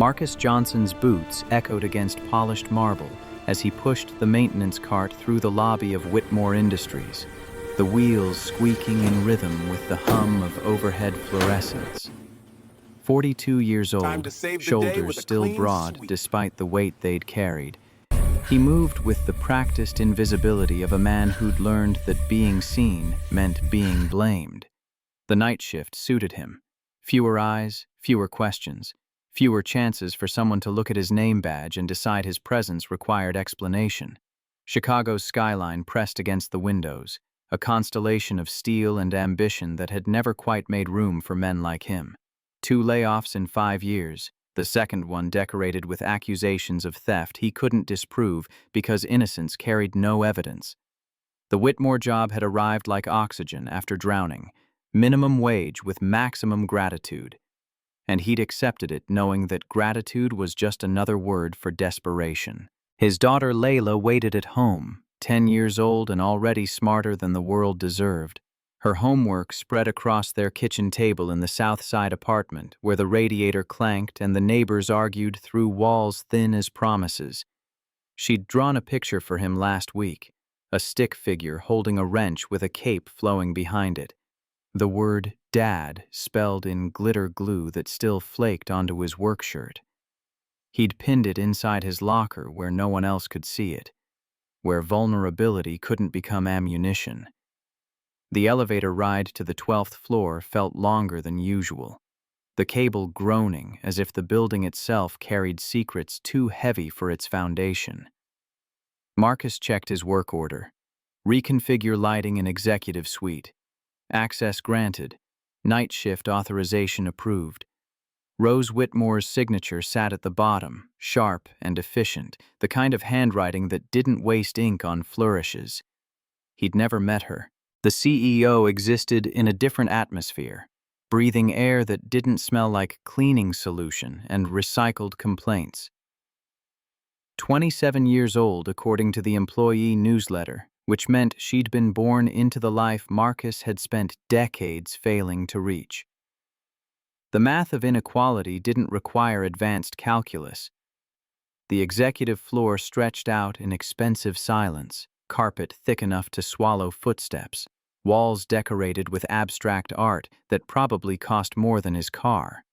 Marcus Johnson's boots echoed against polished marble as he pushed the maintenance cart through the lobby of Whitmore Industries, the wheels squeaking in rhythm with the hum of overhead fluorescence. 42 years old, shoulders still broad despite the weight they'd carried, he moved with the practiced invisibility of a man who'd learned that being seen meant being blamed. The night shift suited him. Fewer eyes, fewer questions, fewer chances for someone to look at his name badge and decide his presence required explanation. Chicago's skyline pressed against the windows, a constellation of steel and ambition that had never quite made room for men like him. 2 layoffs in 5 years, the second one decorated with accusations of theft he couldn't disprove because innocence carried no evidence. The Whitmore job had arrived like oxygen after drowning, minimum wage with maximum gratitude. And he'd accepted it knowing that gratitude was just another word for desperation. His daughter Layla waited at home, 10 years old and already smarter than the world deserved. Her homework spread across their kitchen table in the South Side apartment, where the radiator clanked and the neighbors argued through walls thin as promises. She'd drawn a picture for him last week, a stick figure holding a wrench with a cape flowing behind it. The word Dad spelled in glitter glue that still flaked onto his work shirt. He'd pinned it inside his locker where no one else could see it, where vulnerability couldn't become ammunition. The elevator ride to the 12th floor felt longer than usual, the cable groaning as if the building itself carried secrets too heavy for its foundation. Marcus checked his work order. Reconfigure lighting in executive suite. Access granted. Night shift authorization approved. Rose Whitmore's signature sat at the bottom, sharp and efficient, the kind of handwriting that didn't waste ink on flourishes. He'd never met her. The CEO existed in a different atmosphere, breathing air that didn't smell like cleaning solution and recycled complaints. 27 years old according to the employee newsletter, which meant she'd been born into the life Marcus had spent decades failing to reach. The math of inequality didn't require advanced calculus. The executive floor stretched out in expensive silence, carpet thick enough to swallow footsteps, walls decorated with abstract art that probably cost more than his car.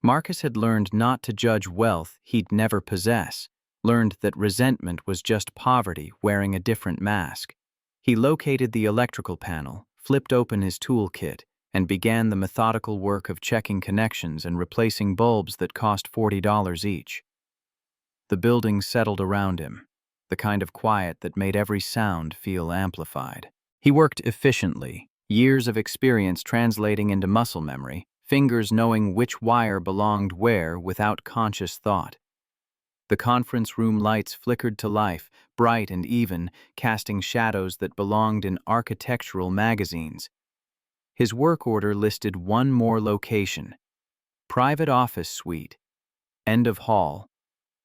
Marcus had learned not to judge wealth he'd never possess, learned that resentment was just poverty wearing a different mask. He located the electrical panel, flipped open his toolkit, and began the methodical work of checking connections and replacing bulbs that cost $40 each. The building settled around him, the kind of quiet that made every sound feel amplified. He worked efficiently, years of experience translating into muscle memory, fingers knowing which wire belonged where without conscious thought. The conference room lights flickered to life, bright and even, casting shadows that belonged in architectural magazines. His work order listed one more location: private office suite, end of hall,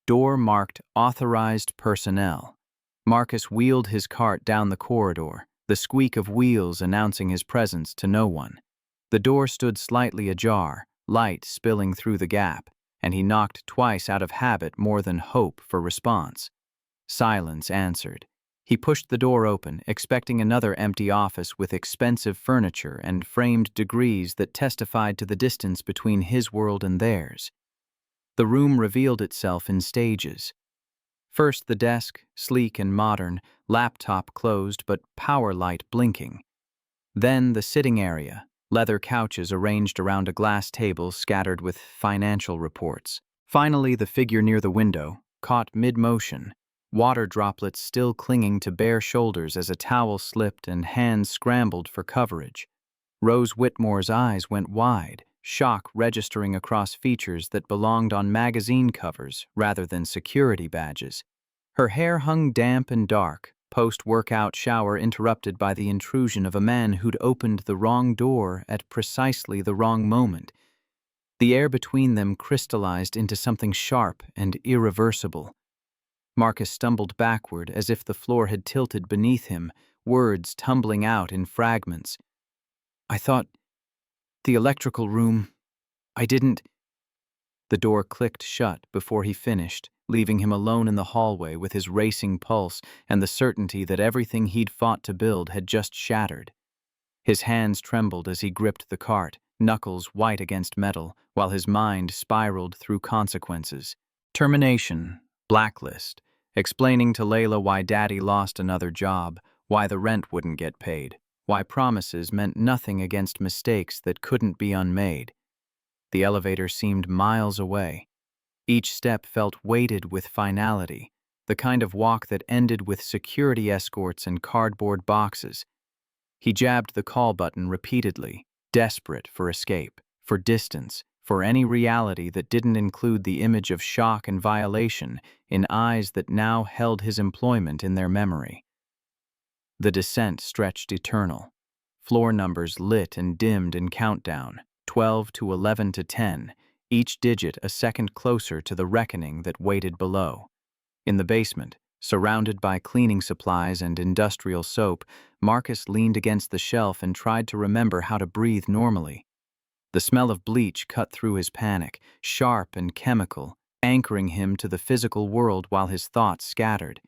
door marked authorized personnel. Marcus wheeled his cart down the corridor, the squeak of wheels announcing his presence to no one. The door stood slightly ajar, light spilling through the gap, and he knocked twice out of habit more than hope for response. Silence answered. He pushed the door open, expecting another empty office with expensive furniture and framed degrees that testified to the distance between his world and theirs. The room revealed itself in stages. First the desk, sleek and modern, laptop closed but power light blinking. Then the sitting area, leather couches arranged around a glass table scattered with financial reports. Finally the figure near the window, caught mid-motion, water droplets still clinging to bare shoulders as a towel slipped and hands scrambled for coverage. Rose Whitmore's eyes went wide, shock registering across features that belonged on magazine covers rather than security badges. Her hair hung damp and dark, post-workout shower interrupted by the intrusion of a man who'd opened the wrong door at precisely the wrong moment. The air between them crystallized into something sharp and irreversible. Marcus stumbled backward as if the floor had tilted beneath him, words tumbling out in fragments. "I thought... the electrical room... I didn't..." The door clicked shut before he finished, leaving him alone in the hallway with his racing pulse and the certainty that everything he'd fought to build had just shattered. His hands trembled as he gripped the cart, knuckles white against metal, while his mind spiraled through consequences. Termination, blacklist, explaining to Layla why Daddy lost another job, why the rent wouldn't get paid, why promises meant nothing against mistakes that couldn't be unmade. The elevator seemed miles away. Each step felt weighted with finality, the kind of walk that ended with security escorts and cardboard boxes. He jabbed the call button repeatedly, desperate for escape, for distance, for any reality that didn't include the image of shock and violation in eyes that now held his employment in their memory. The descent stretched eternal. Floor numbers lit and dimmed in countdown, 12 to 11 to 10, each digit a second closer to the reckoning that waited below. In the basement, surrounded by cleaning supplies and industrial soap, Marcus leaned against the shelf and tried to remember how to breathe normally. The smell of bleach cut through his panic, sharp and chemical, anchoring him to the physical world while his thoughts scattered.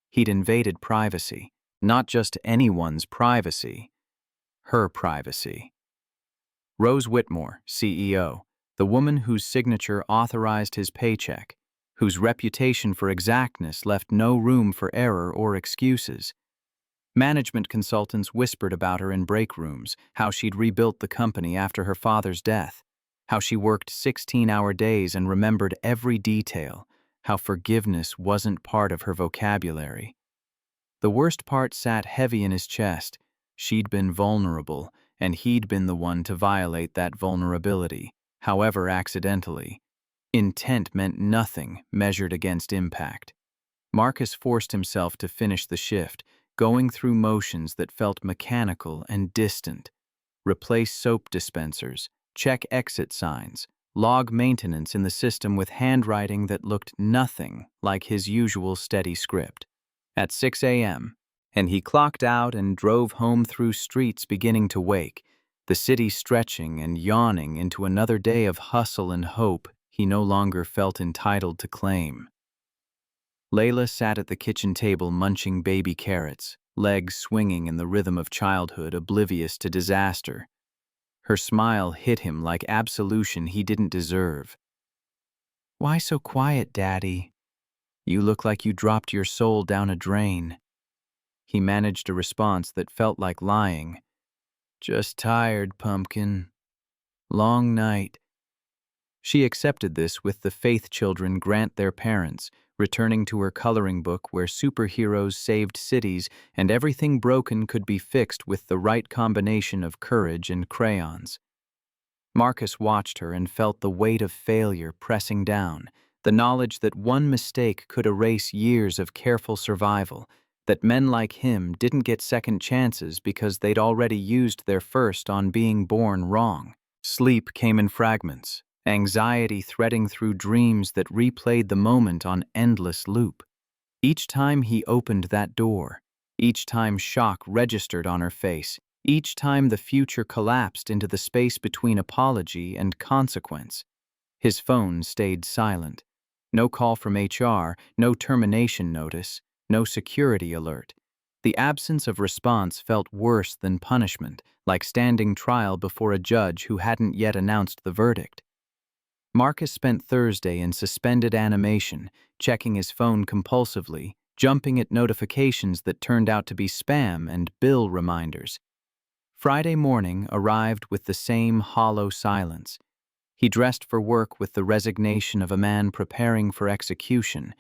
He'd invaded privacy, not just anyone's privacy, her privacy. Rose Whitmore, CEO, the woman whose signature authorized his paycheck, whose reputation for exactness left no room for error or excuses. Management consultants whispered about her in break rooms, how she'd rebuilt the company after her father's death, how she worked 16-hour days and remembered every detail, how forgiveness wasn't part of her vocabulary. The worst part sat heavy in his chest. She'd been vulnerable, and he'd been the one to violate that vulnerability, however accidentally. Intent meant nothing measured against impact. Marcus forced himself to finish the shift, going through motions that felt mechanical and distant. Replace soap dispensers, check exit signs, log maintenance in the system with handwriting that looked nothing like his usual steady script. At 6 a.m., and he clocked out and drove home through streets beginning to wake, the city stretching and yawning into another day of hustle and hope he no longer felt entitled to claim. Layla sat at the kitchen table munching baby carrots, legs swinging in the rhythm of childhood, oblivious to disaster. Her smile hit him like absolution he didn't deserve. "Why so quiet, Daddy? You look like you dropped your soul down a drain." He managed a response that felt like lying. "Just tired, pumpkin. Long night." She accepted this with the faith children grant their parents, returning to her coloring book where superheroes saved cities and everything broken could be fixed with the right combination of courage and crayons. Marcus watched her and felt the weight of failure pressing down, the knowledge that one mistake could erase years of careful survival, that men like him didn't get second chances because they'd already used their first on being born wrong. Sleep came in fragments, anxiety threading through dreams that replayed the moment on endless loop. Each time he opened that door, each time shock registered on her face, each time the future collapsed into the space between apology and consequence. His phone stayed silent. No call from HR, no termination notice, no security alert. The absence of response felt worse than punishment, like standing trial before a judge who hadn't yet announced the verdict. Marcus spent Thursday in suspended animation, checking his phone compulsively, jumping at notifications that turned out to be spam and bill reminders. Friday morning arrived with the same hollow silence. He dressed for work with the resignation of a man preparing for execution,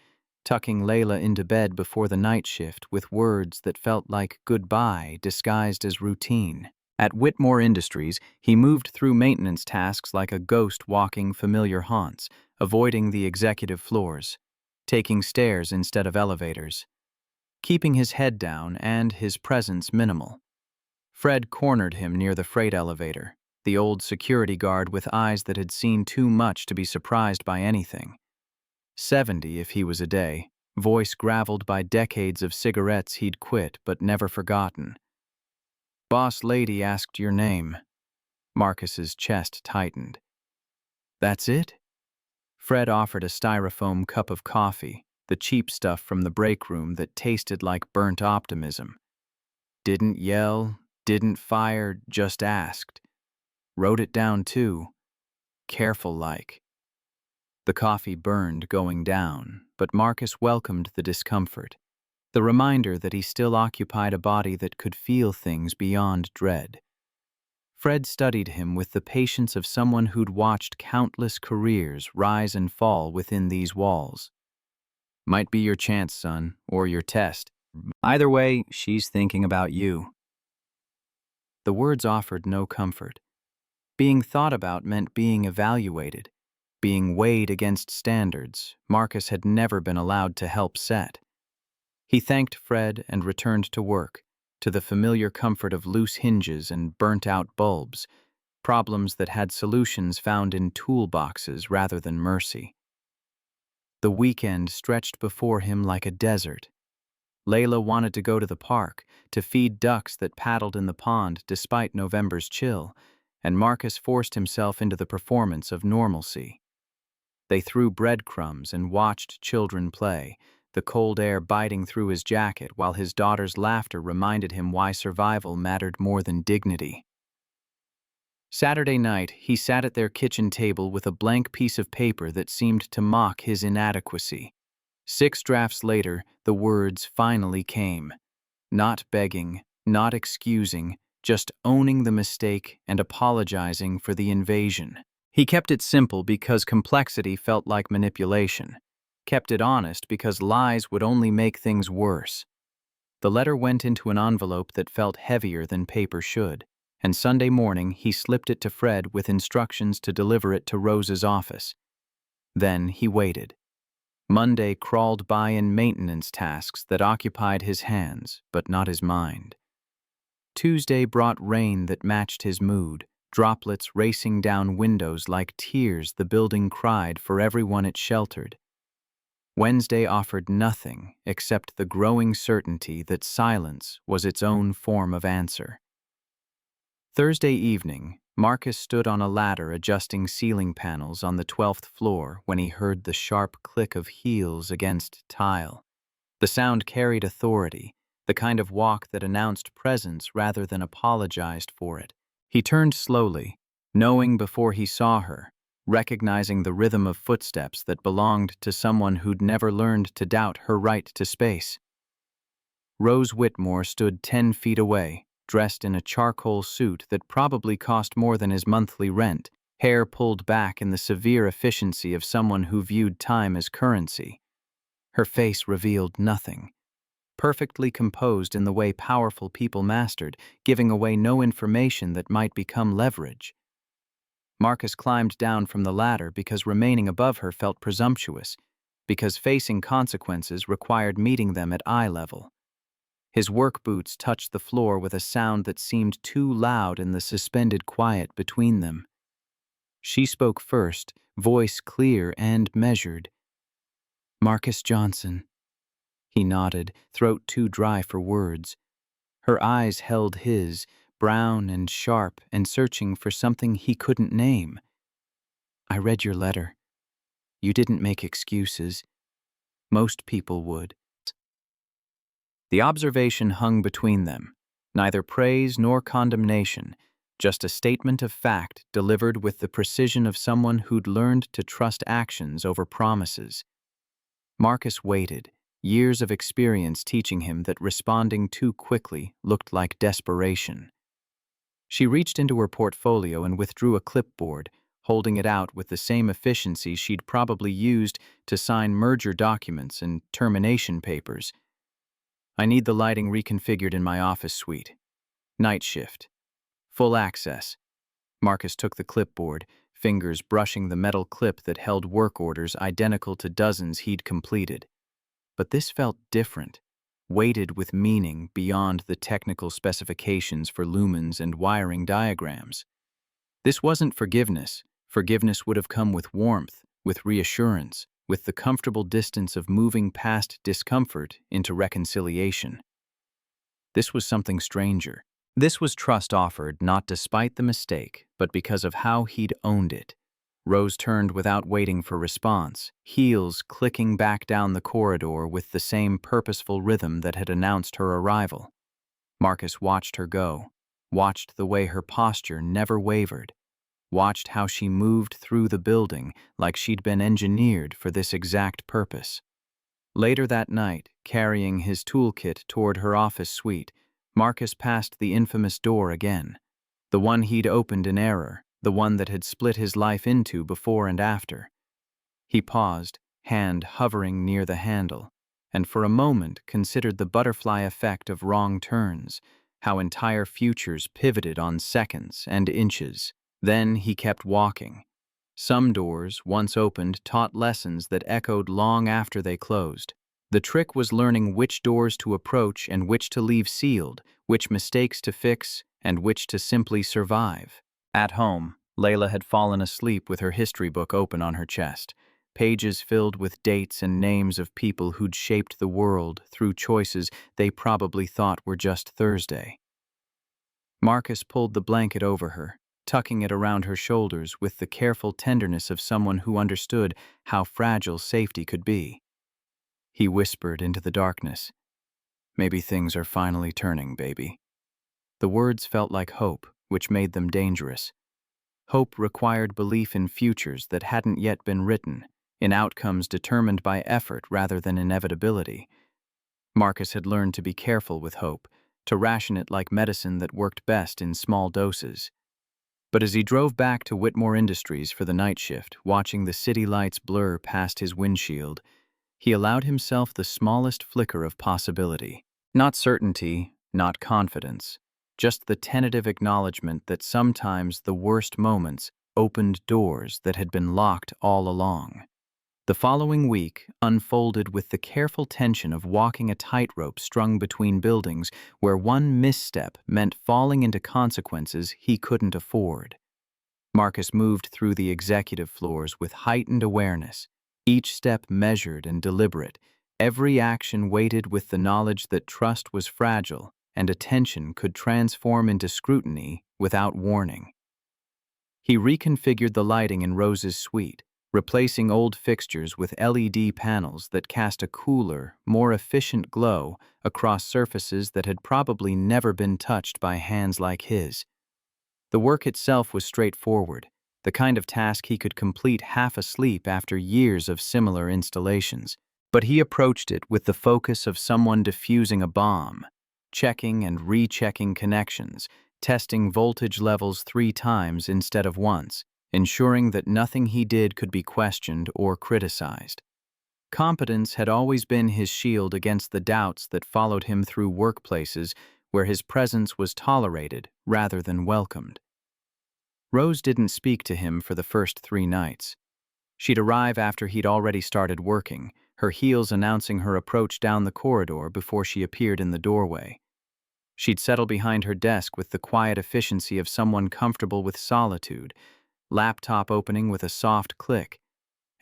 tucking Layla into bed before the night shift with words that felt like goodbye disguised as routine. At Whitmore Industries, he moved through maintenance tasks like a ghost walking familiar haunts, avoiding the executive floors, taking stairs instead of elevators, keeping his head down and his presence minimal. Fred cornered him near the freight elevator, the old security guard with eyes that had seen too much to be surprised by anything. 70 if he was a day, voice graveled by decades of cigarettes he'd quit but never forgotten. "Boss lady asked your name." Marcus's chest tightened. "That's it?" Fred offered a styrofoam cup of coffee, the cheap stuff from the break room that tasted like burnt optimism. Didn't yell, didn't fire, just asked. Wrote it down too, careful like. The coffee burned going down, but Marcus welcomed the discomfort, the reminder that he still occupied a body that could feel things beyond dread. Fred studied him with the patience of someone who'd watched countless careers rise and fall within these walls. Might be your chance, son, or your test. Either way, she's thinking about you. The words offered no comfort. Being thought about meant being evaluated, being weighed against standards Marcus had never been allowed to help set. He thanked Fred and returned to work, to the familiar comfort of loose hinges and burnt-out bulbs, problems that had solutions found in toolboxes rather than mercy. The weekend stretched before him like a desert. Layla wanted to go to the park, to feed ducks that paddled in the pond despite November's chill, and Marcus forced himself into the performance of normalcy. They threw breadcrumbs and watched children play, the cold air biting through his jacket while his daughter's laughter reminded him why survival mattered more than dignity. Saturday night, he sat at their kitchen table with a blank piece of paper that seemed to mock his inadequacy. 6 drafts later, the words finally came. Not begging, not excusing, just owning the mistake and apologizing for the invasion. He kept it simple because complexity felt like manipulation. Kept it honest because lies would only make things worse. The letter went into an envelope that felt heavier than paper should, and Sunday morning he slipped it to Fred with instructions to deliver it to Rose's office. Then he waited. Monday crawled by in maintenance tasks that occupied his hands, but not his mind. Tuesday brought rain that matched his mood, droplets racing down windows like tears the building cried for everyone it sheltered. Wednesday offered nothing except the growing certainty that silence was its own form of answer. Thursday evening, Marcus stood on a ladder adjusting ceiling panels on the 12th floor when he heard the sharp click of heels against tile. The sound carried authority, the kind of walk that announced presence rather than apologized for it. He turned slowly, knowing before he saw her, recognizing the rhythm of footsteps that belonged to someone who'd never learned to doubt her right to space. Rose Whitmore stood 10 feet away, dressed in a charcoal suit that probably cost more than his monthly rent, hair pulled back in the severe efficiency of someone who viewed time as currency. Her face revealed nothing. Perfectly composed in the way powerful people mastered, giving away no information that might become leverage. Marcus climbed down from the ladder because remaining above her felt presumptuous, because facing consequences required meeting them at eye level. His work boots touched the floor with a sound that seemed too loud in the suspended quiet between them. She spoke first, voice clear and measured. "Marcus Johnson." He nodded, throat too dry for words. Her eyes held his, brown and sharp and searching for something he couldn't name. "I read your letter. You didn't make excuses. Most people would." The observation hung between them, neither praise nor condemnation, just a statement of fact delivered with the precision of someone who'd learned to trust actions over promises. Marcus waited, years of experience teaching him that responding too quickly looked like desperation. She reached into her portfolio and withdrew a clipboard, holding it out with the same efficiency she'd probably used to sign merger documents and termination papers. "I need the lighting reconfigured in my office suite. Night shift. Full access." Marcus took the clipboard, fingers brushing the metal clip that held work orders identical to dozens he'd completed. But this felt different, weighted with meaning beyond the technical specifications for lumens and wiring diagrams. This wasn't forgiveness. Forgiveness would have come with warmth, with reassurance, with the comfortable distance of moving past discomfort into reconciliation. This was something stranger. This was trust offered not despite the mistake, but because of how he'd owned it. Rose turned without waiting for response, heels clicking back down the corridor with the same purposeful rhythm that had announced her arrival. Marcus watched her go, watched the way her posture never wavered, watched how she moved through the building like she'd been engineered for this exact purpose. Later that night, carrying his toolkit toward her office suite, Marcus passed the infamous door again, the one he'd opened in error, the one that had split his life into before and after. He paused, hand hovering near the handle, and for a moment considered the butterfly effect of wrong turns, how entire futures pivoted on seconds and inches. Then he kept walking. Some doors, once opened, taught lessons that echoed long after they closed. The trick was learning which doors to approach and which to leave sealed, which mistakes to fix, and which to simply survive. At home, Layla had fallen asleep with her history book open on her chest, pages filled with dates and names of people who'd shaped the world through choices they probably thought were just Thursday. Marcus pulled the blanket over her, tucking it around her shoulders with the careful tenderness of someone who understood how fragile safety could be. He whispered into the darkness, "Maybe things are finally turning, baby." The words felt like hope, which made them dangerous. Hope required belief in futures that hadn't yet been written, in outcomes determined by effort rather than inevitability. Marcus had learned to be careful with hope, to ration it like medicine that worked best in small doses. But as he drove back to Whitmore Industries for the night shift, watching the city lights blur past his windshield, he allowed himself the smallest flicker of possibility. Not certainty, not confidence, just the tentative acknowledgement that sometimes the worst moments opened doors that had been locked all along. The following week unfolded with the careful tension of walking a tightrope strung between buildings where one misstep meant falling into consequences he couldn't afford. Marcus moved through the executive floors with heightened awareness, each step measured and deliberate, every action weighted with the knowledge that trust was fragile and attention could transform into scrutiny without warning. He reconfigured the lighting in Rose's suite, replacing old fixtures with LED panels that cast a cooler, more efficient glow across surfaces that had probably never been touched by hands like his. The work itself was straightforward, the kind of task he could complete half asleep after years of similar installations. But he approached it with the focus of someone defusing a bomb, checking and rechecking connections, testing voltage levels 3 times instead of once, ensuring that nothing he did could be questioned or criticized. Competence had always been his shield against the doubts that followed him through workplaces where his presence was tolerated rather than welcomed. Rose didn't speak to him for the first 3 nights. She'd arrive after he'd already started working, her heels announcing her approach down the corridor before she appeared in the doorway. She'd settle behind her desk with the quiet efficiency of someone comfortable with solitude, laptop opening with a soft click,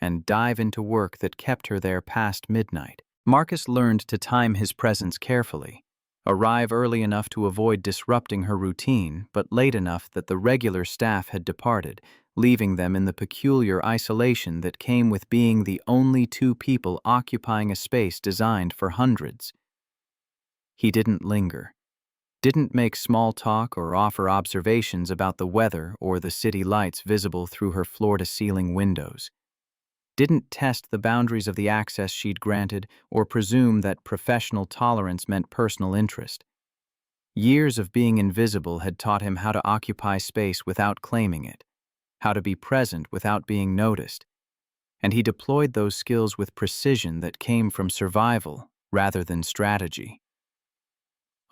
and dive into work that kept her there past midnight. Marcus learned to time his presence carefully, arrive early enough to avoid disrupting her routine, but late enough that the regular staff had departed, leaving them in the peculiar isolation that came with being the only 2 people occupying a space designed for hundreds. He didn't linger, didn't make small talk or offer observations about the weather or the city lights visible through her floor-to-ceiling windows. Didn't test the boundaries of the access she'd granted or presume that professional tolerance meant personal interest. Years of being invisible had taught him how to occupy space without claiming it, how to be present without being noticed, and he deployed those skills with precision that came from survival rather than strategy.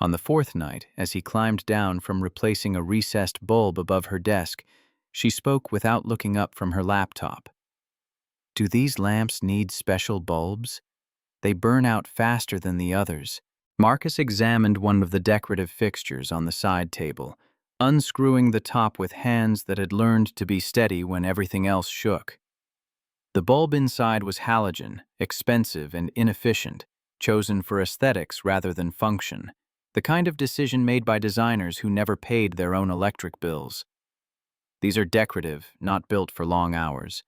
On the 4th night, as he climbed down from replacing a recessed bulb above her desk, she spoke without looking up from her laptop. "Do these lamps need special bulbs? They burn out faster than the others." Marcus examined one of the decorative fixtures on the side table, unscrewing the top with hands that had learned to be steady when everything else shook. The bulb inside was halogen, expensive and inefficient, chosen for aesthetics rather than function, the kind of decision made by designers who never paid their own electric bills. These are decorative, not built for long hours.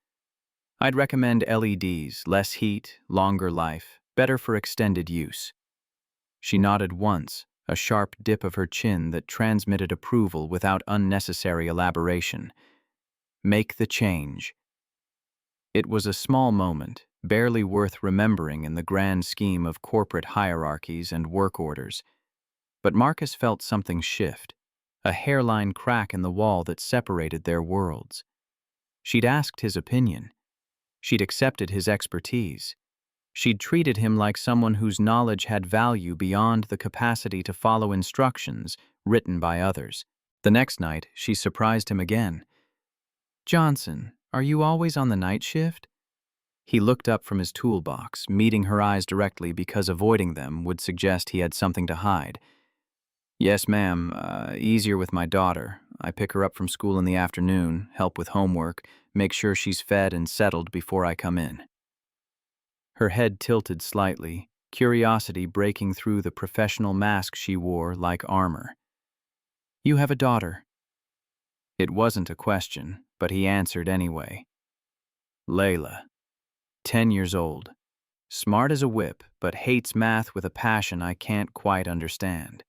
I'd recommend LEDs, less heat, longer life, better for extended use. She nodded once, a sharp dip of her chin that transmitted approval without unnecessary elaboration. Make the change. It was a small moment, barely worth remembering in the grand scheme of corporate hierarchies and work orders. But Marcus felt something shift, a hairline crack in the wall that separated their worlds. She'd asked his opinion. She'd accepted his expertise. She'd treated him like someone whose knowledge had value beyond the capacity to follow instructions written by others. The next night, she surprised him again. "Johnson, are you always on the night shift?" He looked up from his toolbox, meeting her eyes directly because avoiding them would suggest he had something to hide. "Yes, ma'am. Easier with my daughter. I pick her up from school in the afternoon, help with homework, make sure she's fed and settled before I come in." Her head tilted slightly, curiosity breaking through the professional mask she wore like armor. "You have a daughter." It wasn't a question, but he answered anyway. "Layla. 10 years old. Smart as a whip, but hates math with a passion I can't quite understand."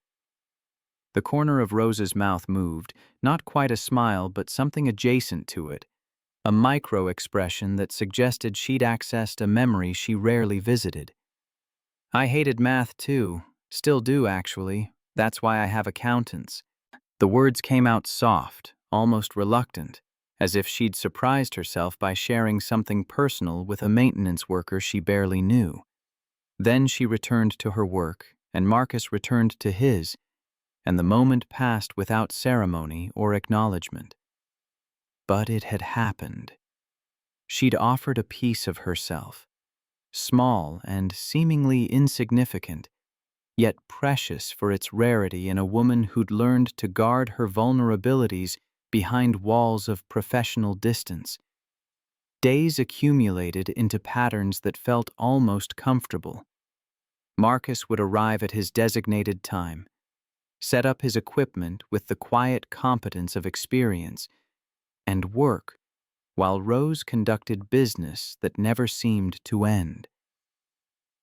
The corner of Rose's mouth moved, not quite a smile, but something adjacent to it, a micro-expression that suggested she'd accessed a memory she rarely visited. "I hated math too. Still do, actually. That's why I have accountants." The words came out soft, almost reluctant, as if she'd surprised herself by sharing something personal with a maintenance worker she barely knew. Then she returned to her work, and Marcus returned to his, and the moment passed without ceremony or acknowledgement. But it had happened. She'd offered a piece of herself, small and seemingly insignificant, yet precious for its rarity in a woman who'd learned to guard her vulnerabilities behind walls of professional distance. Days accumulated into patterns that felt almost comfortable. Marcus would arrive at his designated time, set up his equipment with the quiet competence of experience, and work, while Rose conducted business that never seemed to end.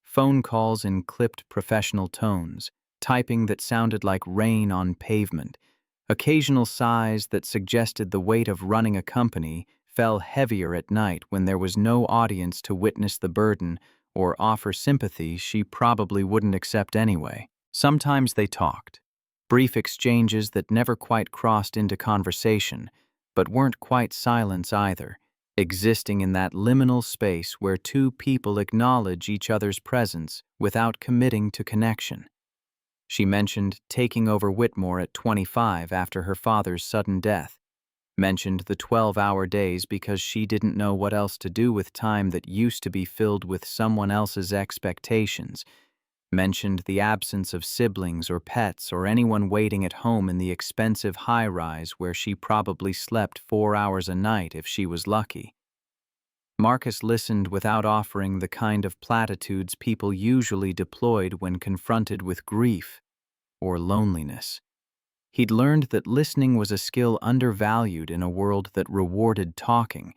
Phone calls in clipped professional tones, typing that sounded like rain on pavement, occasional sighs that suggested the weight of running a company fell heavier at night when there was no audience to witness the burden or offer sympathy she probably wouldn't accept anyway. Sometimes they talked, brief exchanges that never quite crossed into conversation, but weren't quite silence either, existing in that liminal space where two people acknowledge each other's presence without committing to connection. She mentioned taking over Whitmore at 25 after her father's sudden death, mentioned the 12-hour days because she didn't know what else to do with time that used to be filled with someone else's expectations, mentioned the absence of siblings or pets or anyone waiting at home in the expensive high-rise where she probably slept 4 hours a night if she was lucky. Marcus listened without offering the kind of platitudes people usually deployed when confronted with grief or loneliness. He'd learned that listening was a skill undervalued in a world that rewarded talking,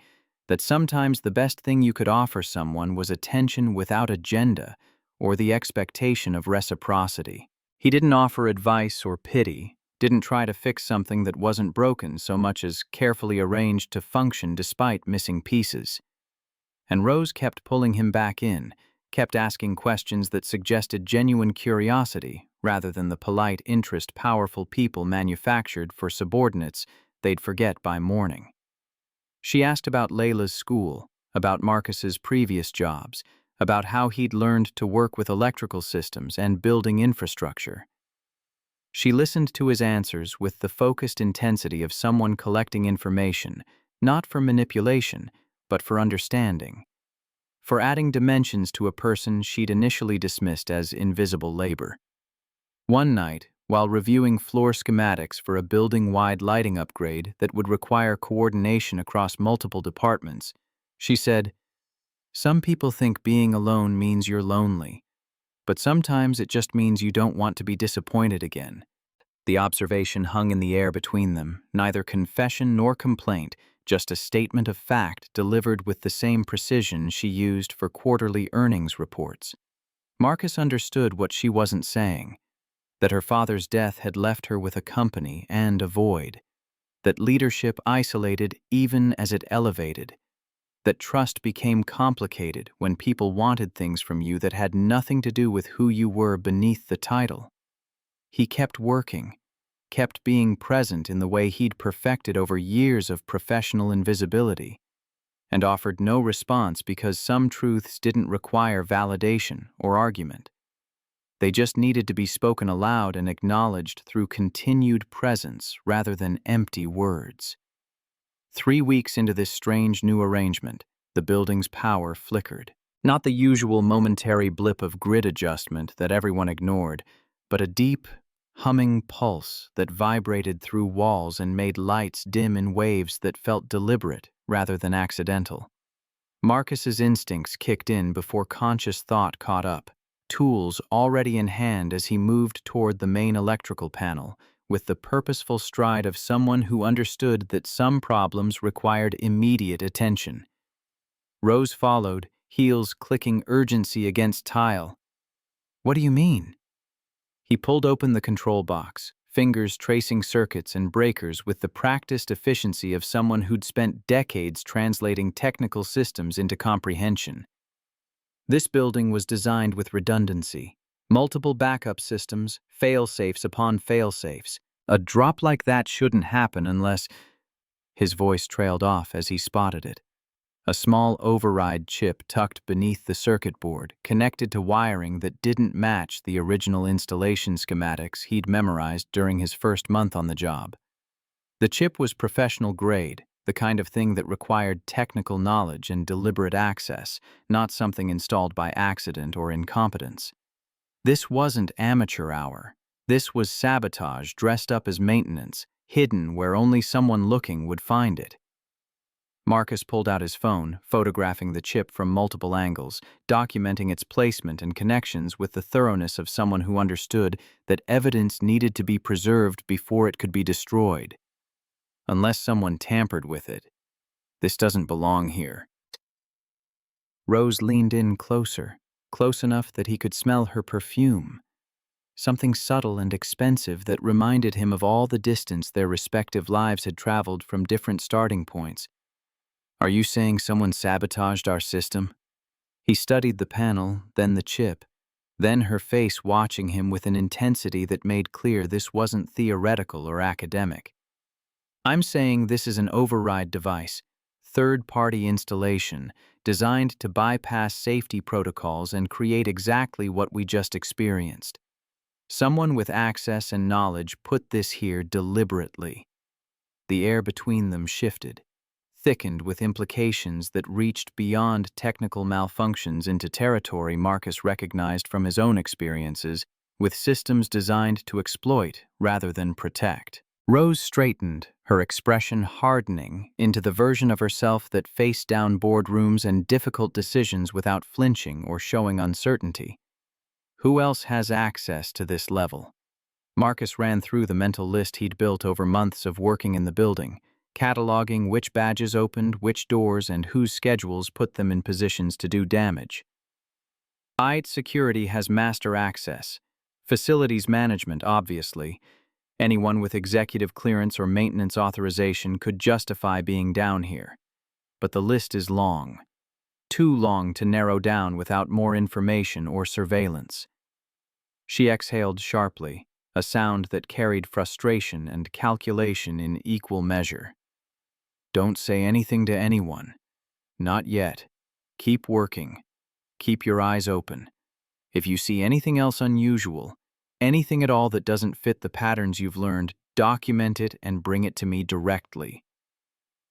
that sometimes the best thing you could offer someone was attention without agenda or the expectation of reciprocity. He didn't offer advice or pity, didn't try to fix something that wasn't broken so much as carefully arranged to function despite missing pieces. And Rose kept pulling him back in, kept asking questions that suggested genuine curiosity rather than the polite interest powerful people manufactured for subordinates they'd forget by morning. She asked about Layla's school, about Marcus's previous jobs, about how he'd learned to work with electrical systems and building infrastructure. She listened to his answers with the focused intensity of someone collecting information, not for manipulation, but for understanding, for adding dimensions to a person she'd initially dismissed as invisible labor. One night, while reviewing floor schematics for a building-wide lighting upgrade that would require coordination across multiple departments, she said, "Some people think being alone means you're lonely, but sometimes it just means you don't want to be disappointed again." The observation hung in the air between them, neither confession nor complaint, just a statement of fact delivered with the same precision she used for quarterly earnings reports. Marcus understood what she wasn't saying, that her father's death had left her with a company and a void, that leadership isolated even as it elevated, that trust became complicated when people wanted things from you that had nothing to do with who you were beneath the title. He kept working, kept being present in the way he'd perfected over years of professional invisibility, and offered no response because some truths didn't require validation or argument. They just needed to be spoken aloud and acknowledged through continued presence rather than empty words. 3 weeks into this strange new arrangement, the building's power flickered. Not the usual momentary blip of grid adjustment that everyone ignored, but a deep, humming pulse that vibrated through walls and made lights dim in waves that felt deliberate rather than accidental. Marcus's instincts kicked in before conscious thought caught up, tools already in hand as he moved toward the main electrical panel, with the purposeful stride of someone who understood that some problems required immediate attention. Rose followed, heels clicking urgency against tile. "What do you mean?" He pulled open the control box, fingers tracing circuits and breakers with the practiced efficiency of someone who'd spent decades translating technical systems into comprehension. This building was designed with redundancy, multiple backup systems, fail-safes upon fail-safes. A drop like that shouldn't happen unless... His voice trailed off as he spotted it. A small override chip tucked beneath the circuit board, connected to wiring that didn't match the original installation schematics he'd memorized during his first month on the job. The chip was professional grade, the kind of thing that required technical knowledge and deliberate access, not something installed by accident or incompetence. This wasn't amateur hour. This was sabotage dressed up as maintenance, hidden where only someone looking would find it. Marcus pulled out his phone, photographing the chip from multiple angles, documenting its placement and connections with the thoroughness of someone who understood that evidence needed to be preserved before it could be destroyed. Unless someone tampered with it. This doesn't belong here. Rose leaned in closer, close enough that he could smell her perfume. Something subtle and expensive that reminded him of all the distance their respective lives had traveled from different starting points. "Are you saying someone sabotaged our system?" He studied the panel, then the chip, then her face watching him with an intensity that made clear this wasn't theoretical or academic. "I'm saying this is an override device, third-party installation, designed to bypass safety protocols and create exactly what we just experienced. Someone with access and knowledge put this here deliberately." The air between them shifted, thickened with implications that reached beyond technical malfunctions into territory Marcus recognized from his own experiences with systems designed to exploit rather than protect. Rose straightened, her expression hardening into the version of herself that faced down boardrooms and difficult decisions without flinching or showing uncertainty. Who else has access to this level? Marcus ran through the mental list he'd built over months of working in the building, cataloging which badges opened which doors and whose schedules put them in positions to do damage. IT security has master access. Facilities management, obviously. Anyone with executive clearance or maintenance authorization could justify being down here. But the list is long. Too long to narrow down without more information or surveillance. She exhaled sharply, a sound that carried frustration and calculation in equal measure. "Don't say anything to anyone. Not yet. Keep working. Keep your eyes open. If you see anything else unusual, anything at all that doesn't fit the patterns you've learned, document it and bring it to me directly."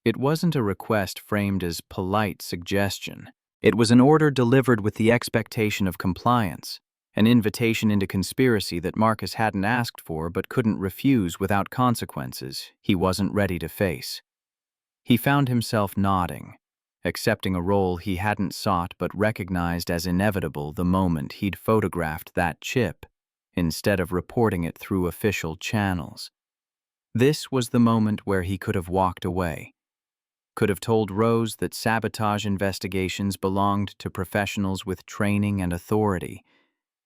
It wasn't a request framed as polite suggestion. It was an order delivered with the expectation of compliance, an invitation into conspiracy that Marcus hadn't asked for but couldn't refuse without consequences he wasn't ready to face. He found himself nodding, accepting a role he hadn't sought but recognized as inevitable the moment he'd photographed that chip instead of reporting it through official channels. This was the moment where he could have walked away, could have told Rose that sabotage investigations belonged to professionals with training and authority,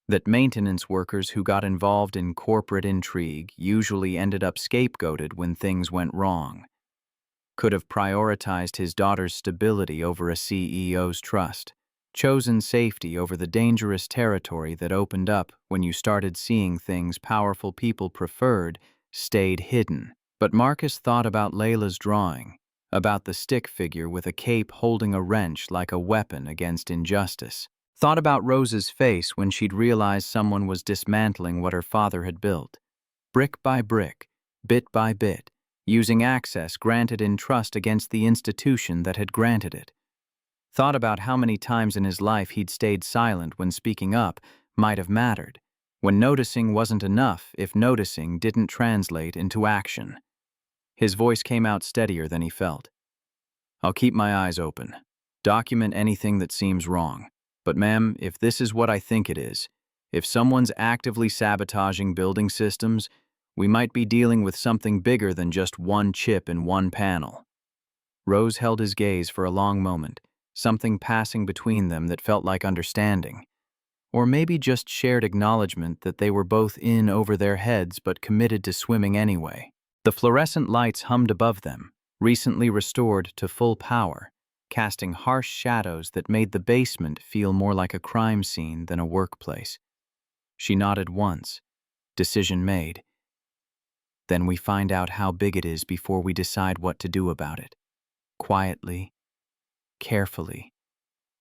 that maintenance workers who got involved in corporate intrigue usually ended up scapegoated when things went wrong, could have prioritized his daughter's stability over a CEO's trust, chosen safety over the dangerous territory that opened up when you started seeing things powerful people preferred stayed hidden. But Marcus thought about Layla's drawing, about the stick figure with a cape holding a wrench like a weapon against injustice. Thought about Rose's face when she'd realized someone was dismantling what her father had built, brick by brick, bit by bit, using access granted in trust against the institution that had granted it. Thought about how many times in his life he'd stayed silent when speaking up might have mattered, when noticing wasn't enough if noticing didn't translate into action. His voice came out steadier than he felt. "I'll keep my eyes open. Document anything that seems wrong. But ma'am, if this is what I think it is, if someone's actively sabotaging building systems, we might be dealing with something bigger than just one chip in one panel." Rose held his gaze for a long moment, something passing between them that felt like understanding. Or maybe just shared acknowledgement that they were both in over their heads but committed to swimming anyway. The fluorescent lights hummed above them, recently restored to full power, casting harsh shadows that made the basement feel more like a crime scene than a workplace. She nodded once. Decision made. Then we find out how big it is before we decide what to do about it. Quietly, carefully.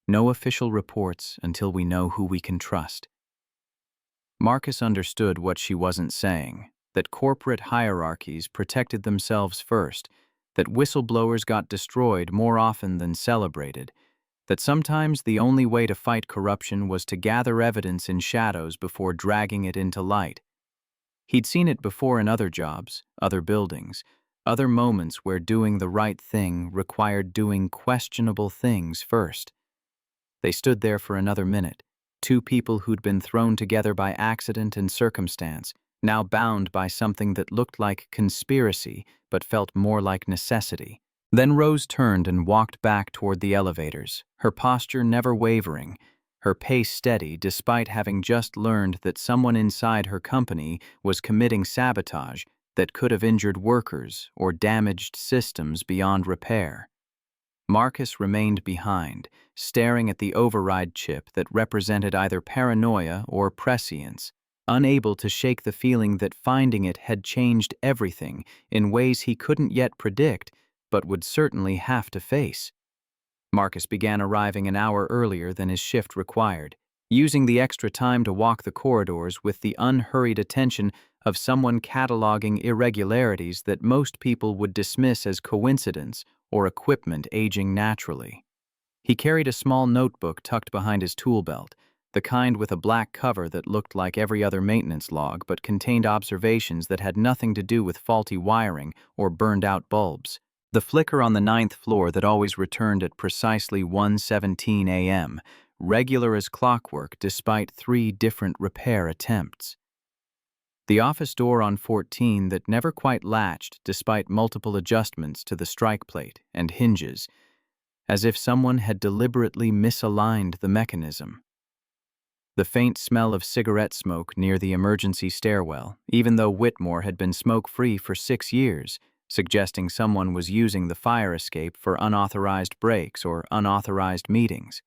No official reports until we know who we can trust. Marcus understood what she wasn't saying, that corporate hierarchies protected themselves first, that whistleblowers got destroyed more often than celebrated, that sometimes the only way to fight corruption was to gather evidence in shadows before dragging it into light. He'd seen it before in other jobs, other buildings, other moments where doing the right thing required doing questionable things first. They stood there for another minute, two people who'd been thrown together by accident and circumstance, now bound by something that looked like conspiracy but felt more like necessity. Then Rose turned and walked back toward the elevators, her posture never wavering, her pace steady despite having just learned that someone inside her company was committing sabotage that could have injured workers or damaged systems beyond repair. Marcus remained behind, staring at the override chip that represented either paranoia or prescience, unable to shake the feeling that finding it had changed everything in ways he couldn't yet predict but would certainly have to face. Marcus began arriving an hour earlier than his shift required, using the extra time to walk the corridors with the unhurried attention of someone cataloging irregularities that most people would dismiss as coincidence or equipment aging naturally. He carried a small notebook tucked behind his tool belt, the kind with a black cover that looked like every other maintenance log but contained observations that had nothing to do with faulty wiring or burned-out bulbs. The flicker on the 9th floor that always returned at precisely 1:17 a.m., regular as clockwork despite 3 different repair attempts. The office door on 14 that never quite latched despite multiple adjustments to the strike plate and hinges, as if someone had deliberately misaligned the mechanism. The faint smell of cigarette smoke near the emergency stairwell, even though Whitmore had been smoke-free for 6 years, suggesting someone was using the fire escape for unauthorized breaks or unauthorized meetings.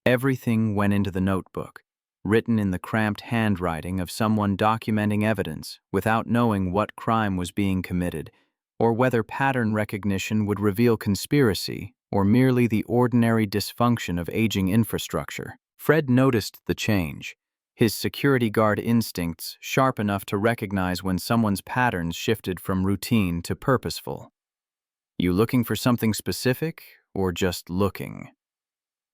Everything went into the notebook, written in the cramped handwriting of someone documenting evidence without knowing what crime was being committed, or whether pattern recognition would reveal conspiracy or merely the ordinary dysfunction of aging infrastructure. Fred noticed the change, his security guard instincts sharp enough to recognize when someone's patterns shifted from routine to purposeful. "You looking for something specific, or just looking?"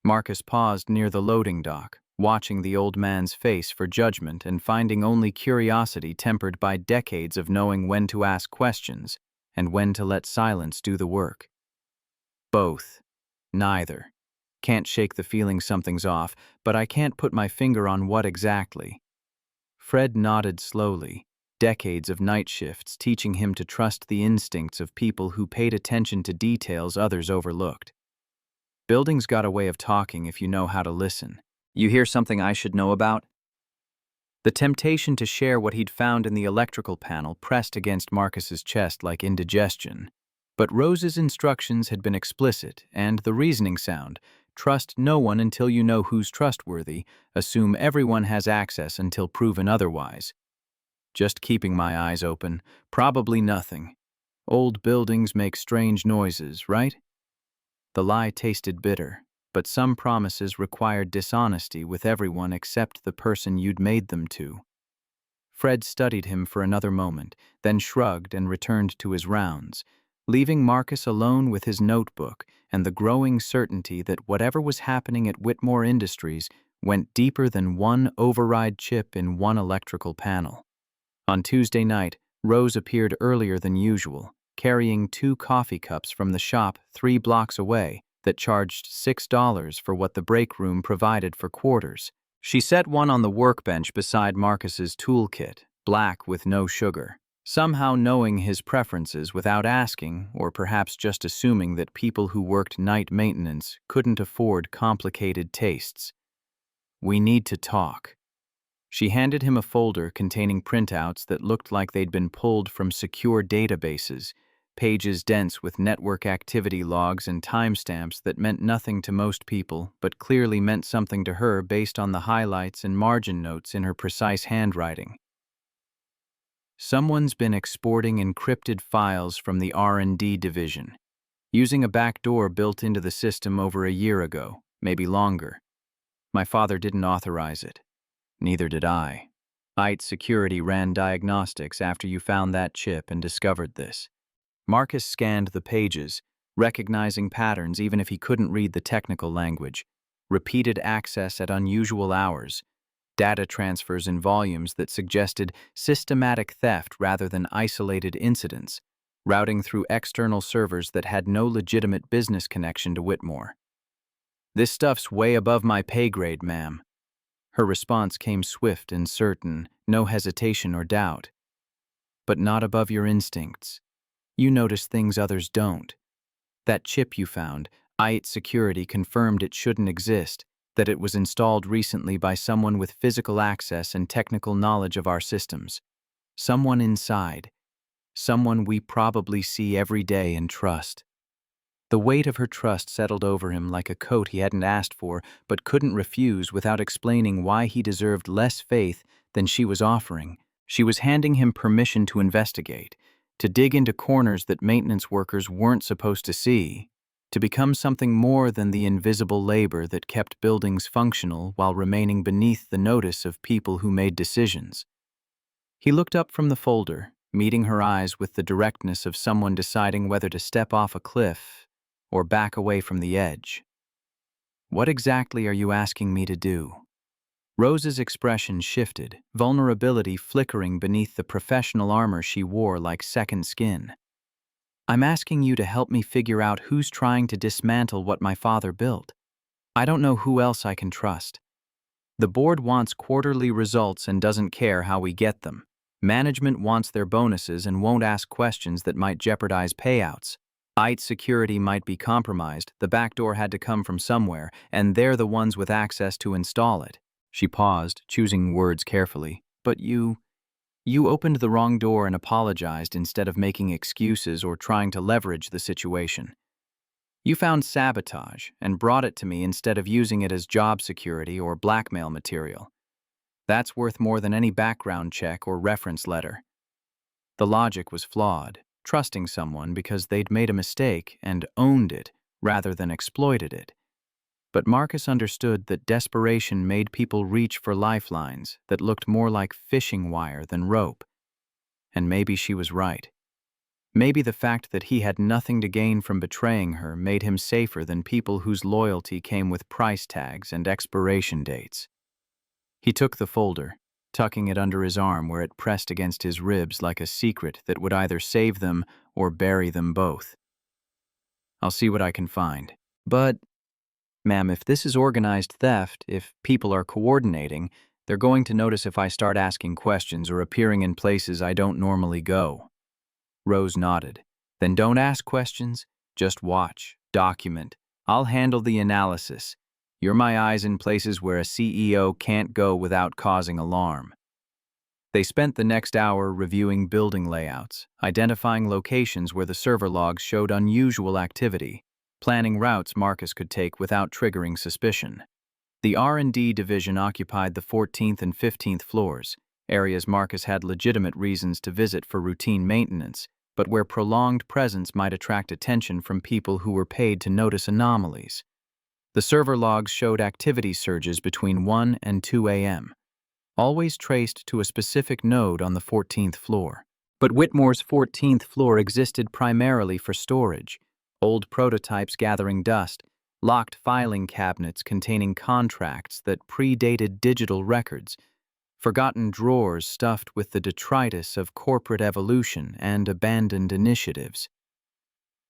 Marcus paused near the loading dock, watching the old man's face for judgment and finding only curiosity tempered by decades of knowing when to ask questions and when to let silence do the work. "Both. Neither. Can't shake the feeling something's off, but I can't put my finger on what exactly." Fred nodded slowly, decades of night shifts teaching him to trust the instincts of people who paid attention to details others overlooked. Buildings got a way of talking if you know how to listen. You hear something I should know about? The temptation to share what he'd found in the electrical panel pressed against Marcus's chest like indigestion. But Rose's instructions had been explicit, and the reasoning sound: trust no one until you know who's trustworthy, assume everyone has access until proven otherwise. Just keeping my eyes open, probably nothing. Old buildings make strange noises, right? The lie tasted bitter, but some promises required dishonesty with everyone except the person you'd made them to. Fred studied him for another moment, then shrugged and returned to his rounds, leaving Marcus alone with his notebook and the growing certainty that whatever was happening at Whitmore Industries went deeper than one override chip in one electrical panel. On Tuesday night, Rose appeared earlier than usual, carrying 2 coffee cups from the shop 3 blocks away that charged $6 for what the break room provided for quarters. She set one on the workbench beside Marcus's toolkit, black with no sugar, somehow knowing his preferences without asking, or perhaps just assuming that people who worked night maintenance couldn't afford complicated tastes. "We need to talk." She handed him a folder containing printouts that looked like they'd been pulled from secure databases, pages dense with network activity logs and timestamps that meant nothing to most people but clearly meant something to her based on the highlights and margin notes in her precise handwriting. Someone's been exporting encrypted files from the R&D division, using a backdoor built into the system over a year ago, maybe longer. My father didn't authorize it. Neither did I. IT Security ran diagnostics after you found that chip and discovered this. Marcus scanned the pages, recognizing patterns even if he couldn't read the technical language. Repeated access at unusual hours, data transfers in volumes that suggested systematic theft rather than isolated incidents, routing through external servers that had no legitimate business connection to Whitmore. "This stuff's way above my pay grade, ma'am." Her response came swift and certain, no hesitation or doubt. "But not above your instincts. You notice things others don't. That chip you found, IT Security confirmed it shouldn't exist, that it was installed recently by someone with physical access and technical knowledge of our systems. Someone inside. Someone we probably see every day and trust." The weight of her trust settled over him like a coat he hadn't asked for but couldn't refuse without explaining why he deserved less faith than she was offering. She was handing him permission to investigate, to dig into corners that maintenance workers weren't supposed to see, to become something more than the invisible labor that kept buildings functional while remaining beneath the notice of people who made decisions. He looked up from the folder, meeting her eyes with the directness of someone deciding whether to step off a cliff or back away from the edge. "What exactly are you asking me to do?" Rose's expression shifted, vulnerability flickering beneath the professional armor she wore like second skin. "I'm asking you to help me figure out who's trying to dismantle what my father built. I don't know who else I can trust. The board wants quarterly results and doesn't care how we get them. Management wants their bonuses and won't ask questions that might jeopardize payouts. IT Security might be compromised, the backdoor had to come from somewhere, and they're the ones with access to install it." She paused, choosing words carefully. "But you opened the wrong door and apologized instead of making excuses or trying to leverage the situation. You found sabotage and brought it to me instead of using it as job security or blackmail material. That's worth more than any background check or reference letter." The logic was flawed, trusting someone because they'd made a mistake and owned it rather than exploited it. But Marcus understood that desperation made people reach for lifelines that looked more like fishing wire than rope. And maybe she was right. Maybe the fact that he had nothing to gain from betraying her made him safer than people whose loyalty came with price tags and expiration dates. He took the folder, tucking it under his arm where it pressed against his ribs like a secret that would either save them or bury them both. "I'll see what I can find. But, ma'am, if this is organized theft, if people are coordinating, They're going to notice if I start asking questions or appearing in places I don't normally go. Rose nodded. Then don't ask questions, just watch, document. I'll handle the analysis. You're my eyes in places where a CEO can't go without causing alarm. They spent the next hour reviewing building layouts, identifying locations where the server logs showed unusual activity, planning routes Marcus could take without triggering suspicion. The R&D division occupied the 14th and 15th floors, areas Marcus had legitimate reasons to visit for routine maintenance, but where prolonged presence might attract attention from people who were paid to notice anomalies. The server logs showed activity surges between 1 and 2 a.m., always traced to a specific node on the 14th floor. But Whitmore's 14th floor existed primarily for storage, old prototypes gathering dust, locked filing cabinets containing contracts that predated digital records, forgotten drawers stuffed with the detritus of corporate evolution and abandoned initiatives.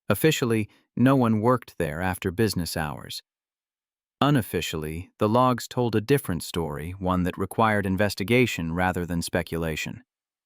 Officially, no one worked there after business hours. Unofficially, the logs told a different story, one that required investigation rather than speculation.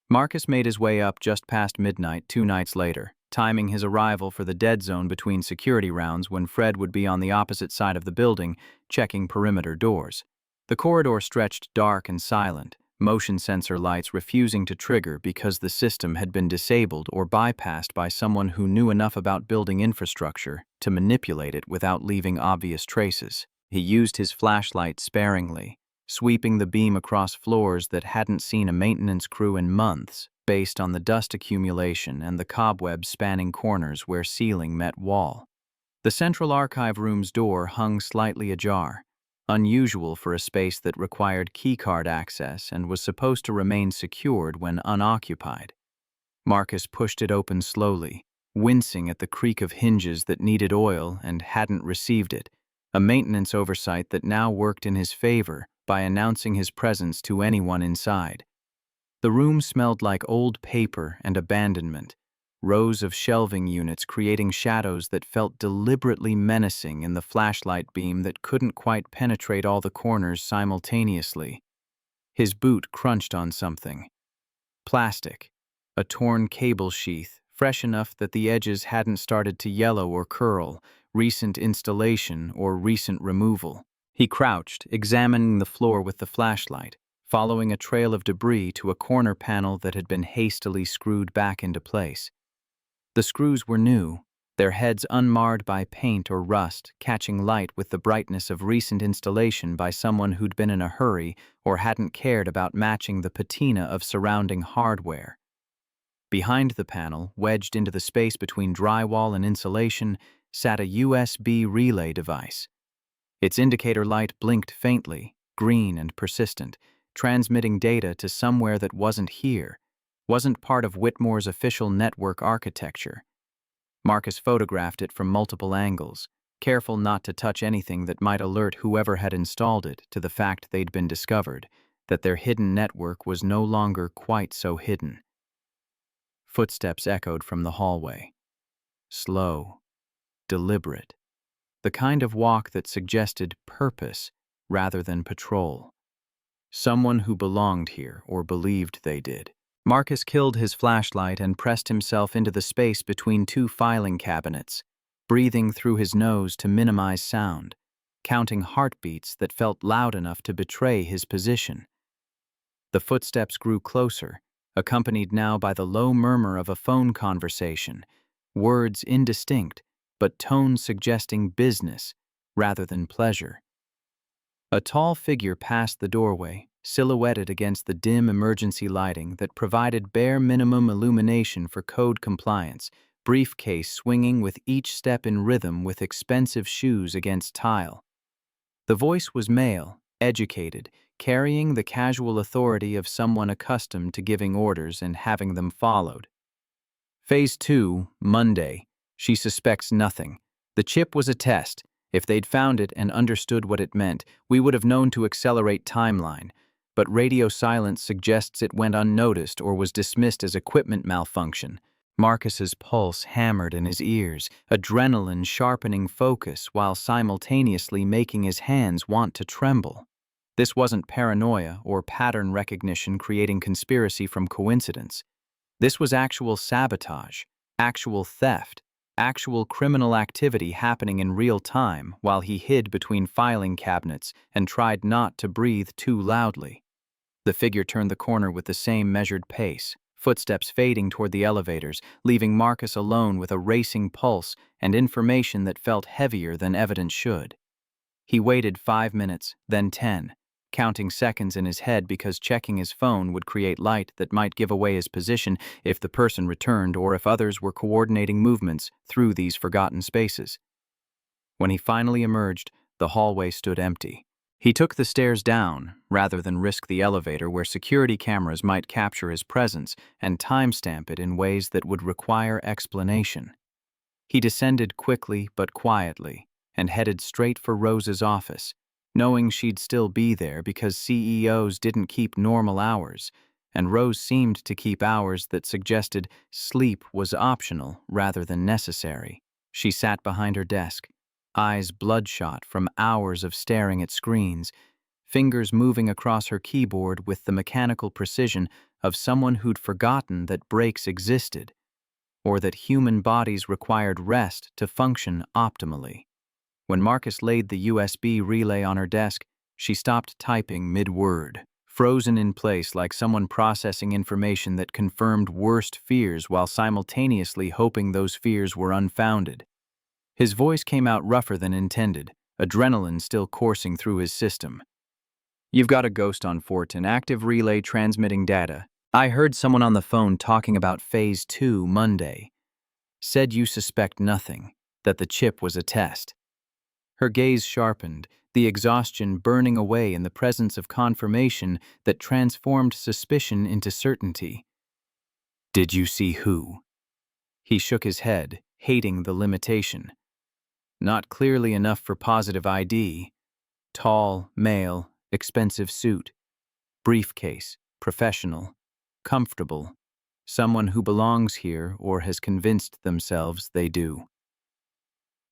Marcus made his way up just past midnight 2 nights later, timing his arrival for the dead zone between security rounds when Fred would be on the opposite side of the building, checking perimeter doors. The corridor stretched dark and silent, motion sensor lights refusing to trigger because the system had been disabled or bypassed by someone who knew enough about building infrastructure to manipulate it without leaving obvious traces. He used his flashlight sparingly, sweeping the beam across floors that hadn't seen a maintenance crew in months, based on the dust accumulation and the cobwebs spanning corners where ceiling met wall. The central archive room's door hung slightly ajar, unusual for a space that required keycard access and was supposed to remain secured when unoccupied. Marcus pushed it open slowly, wincing at the creak of hinges that needed oil and hadn't received it, a maintenance oversight that now worked in his favor by announcing his presence to anyone inside. The room smelled like old paper and abandonment, rows of shelving units creating shadows that felt deliberately menacing in the flashlight beam that couldn't quite penetrate all the corners simultaneously. His boot crunched on something. Plastic, a torn cable sheath, fresh enough that the edges hadn't started to yellow or curl, recent installation or recent removal. He crouched, examining the floor with the flashlight, following a trail of debris to a corner panel that had been hastily screwed back into place. The screws were new, their heads unmarred by paint or rust, catching light with the brightness of recent installation by someone who'd been in a hurry or hadn't cared about matching the patina of surrounding hardware. Behind the panel, wedged into the space between drywall and insulation, sat a USB relay device. Its indicator light blinked faintly, green and persistent, transmitting data to somewhere that wasn't here, wasn't part of Whitmore's official network architecture. Marcus photographed it from multiple angles, careful not to touch anything that might alert whoever had installed it to the fact they'd been discovered, that their hidden network was no longer quite so hidden. Footsteps echoed from the hallway. Slow, deliberate, the kind of walk that suggested purpose rather than patrol. Someone who belonged here or believed they did. Marcus killed his flashlight and pressed himself into the space between 2 filing cabinets, breathing through his nose to minimize sound, counting heartbeats that felt loud enough to betray his position. The footsteps grew closer, accompanied now by the low murmur of a phone conversation, words indistinct, but tones suggesting business rather than pleasure. A tall figure passed the doorway, silhouetted against the dim emergency lighting that provided bare minimum illumination for code compliance, briefcase swinging with each step in rhythm with expensive shoes against tile. The voice was male, educated, carrying the casual authority of someone accustomed to giving orders and having them followed. Phase 2, Monday. She suspects nothing. The chip was a test. If they'd found it and understood what it meant, we would have known to accelerate timeline. But radio silence suggests it went unnoticed or was dismissed as equipment malfunction. Marcus's pulse hammered in his ears, adrenaline sharpening focus while simultaneously making his hands want to tremble. This wasn't paranoia or pattern recognition creating conspiracy from coincidence. This was actual sabotage, actual theft, actual criminal activity happening in real time while he hid between filing cabinets and tried not to breathe too loudly. The figure turned the corner with the same measured pace, footsteps fading toward the elevators, leaving Marcus alone with a racing pulse and information that felt heavier than evidence should. He waited 5 minutes, then 10, counting seconds in his head because checking his phone would create light that might give away his position if the person returned or if others were coordinating movements through these forgotten spaces. When he finally emerged, the hallway stood empty. He took the stairs down, rather than risk the elevator where security cameras might capture his presence and timestamp it in ways that would require explanation. He descended quickly but quietly and headed straight for Rose's office, knowing she'd still be there because CEOs didn't keep normal hours, and Rose seemed to keep hours that suggested sleep was optional rather than necessary. She sat behind her desk, eyes bloodshot from hours of staring at screens, fingers moving across her keyboard with the mechanical precision of someone who'd forgotten that breaks existed, or that human bodies required rest to function optimally. When Marcus laid the USB relay on her desk, she stopped typing mid-word, frozen in place like someone processing information that confirmed worst fears while simultaneously hoping those fears were unfounded. His voice came out rougher than intended, adrenaline still coursing through his system. "You've got a ghost on Fortin, active relay transmitting data. I heard someone on the phone talking about Phase 2 Monday. Said you suspect nothing, that the chip was a test." Her gaze sharpened, the exhaustion burning away in the presence of confirmation that transformed suspicion into certainty. "Did you see who?" He shook his head, hating the limitation. "Not clearly enough for positive ID. Tall, male, expensive suit. Briefcase, professional, comfortable. Someone who belongs here or has convinced themselves they do."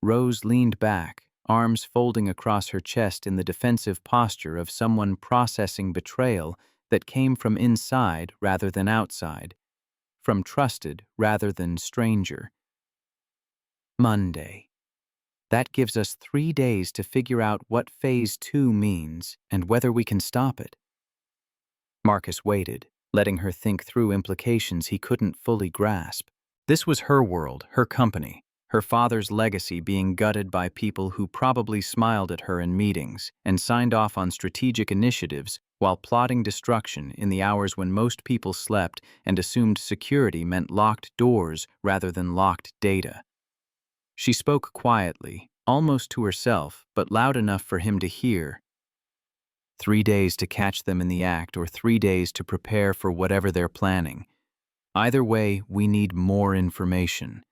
Rose leaned back, arms folding across her chest in the defensive posture of someone processing betrayal that came from inside rather than outside, from trusted rather than stranger. "Monday. That gives us 3 days to figure out what Phase 2 means and whether we can stop it." Marcus waited, letting her think through implications he couldn't fully grasp. This was her world, her company, her father's legacy being gutted by people who probably smiled at her in meetings and signed off on strategic initiatives while plotting destruction in the hours when most people slept and assumed security meant locked doors rather than locked data. She spoke quietly, almost to herself, but loud enough for him to hear. 3 days to catch them in the act or 3 days to prepare for whatever they're planning. Either way, we need more information.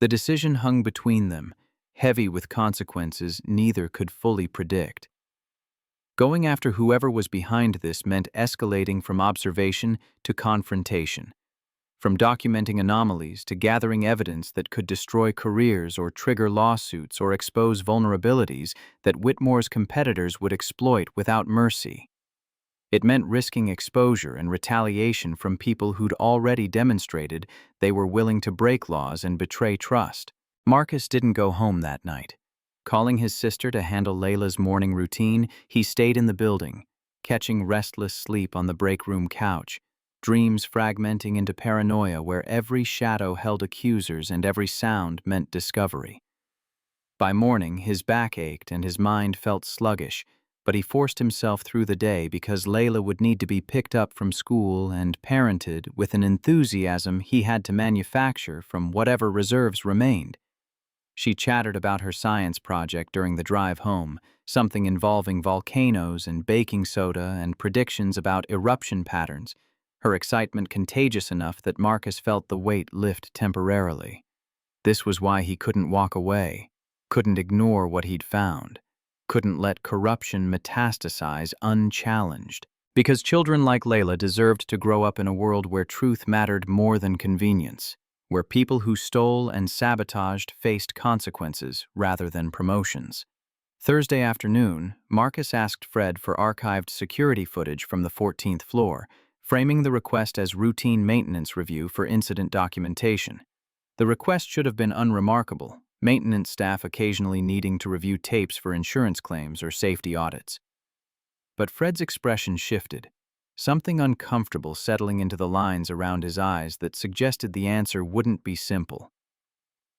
The decision hung between them, heavy with consequences neither could fully predict. Going after whoever was behind this meant escalating from observation to confrontation, from documenting anomalies to gathering evidence that could destroy careers or trigger lawsuits or expose vulnerabilities that Whitmore's competitors would exploit without mercy. It meant risking exposure and retaliation from people who'd already demonstrated they were willing to break laws and betray trust. Marcus didn't go home that night. Calling his sister to handle Layla's morning routine, he stayed in the building, catching restless sleep on the break room couch, dreams fragmenting into paranoia where every shadow held accusers and every sound meant discovery. By morning, his back ached and his mind felt sluggish, but he forced himself through the day because Layla would need to be picked up from school and parented with an enthusiasm he had to manufacture from whatever reserves remained. She chattered about her science project during the drive home, something involving volcanoes and baking soda and predictions about eruption patterns, her excitement contagious enough that Marcus felt the weight lift temporarily. This was why he couldn't walk away, couldn't ignore what he'd found, couldn't let corruption metastasize unchallenged. Because children like Layla deserved to grow up in a world where truth mattered more than convenience, where people who stole and sabotaged faced consequences rather than promotions. Thursday afternoon, Marcus asked Fred for archived security footage from the 14th floor, framing the request as routine maintenance review for incident documentation. The request should have been unremarkable, maintenance staff occasionally needing to review tapes for insurance claims or safety audits. But Fred's expression shifted, something uncomfortable settling into the lines around his eyes that suggested the answer wouldn't be simple.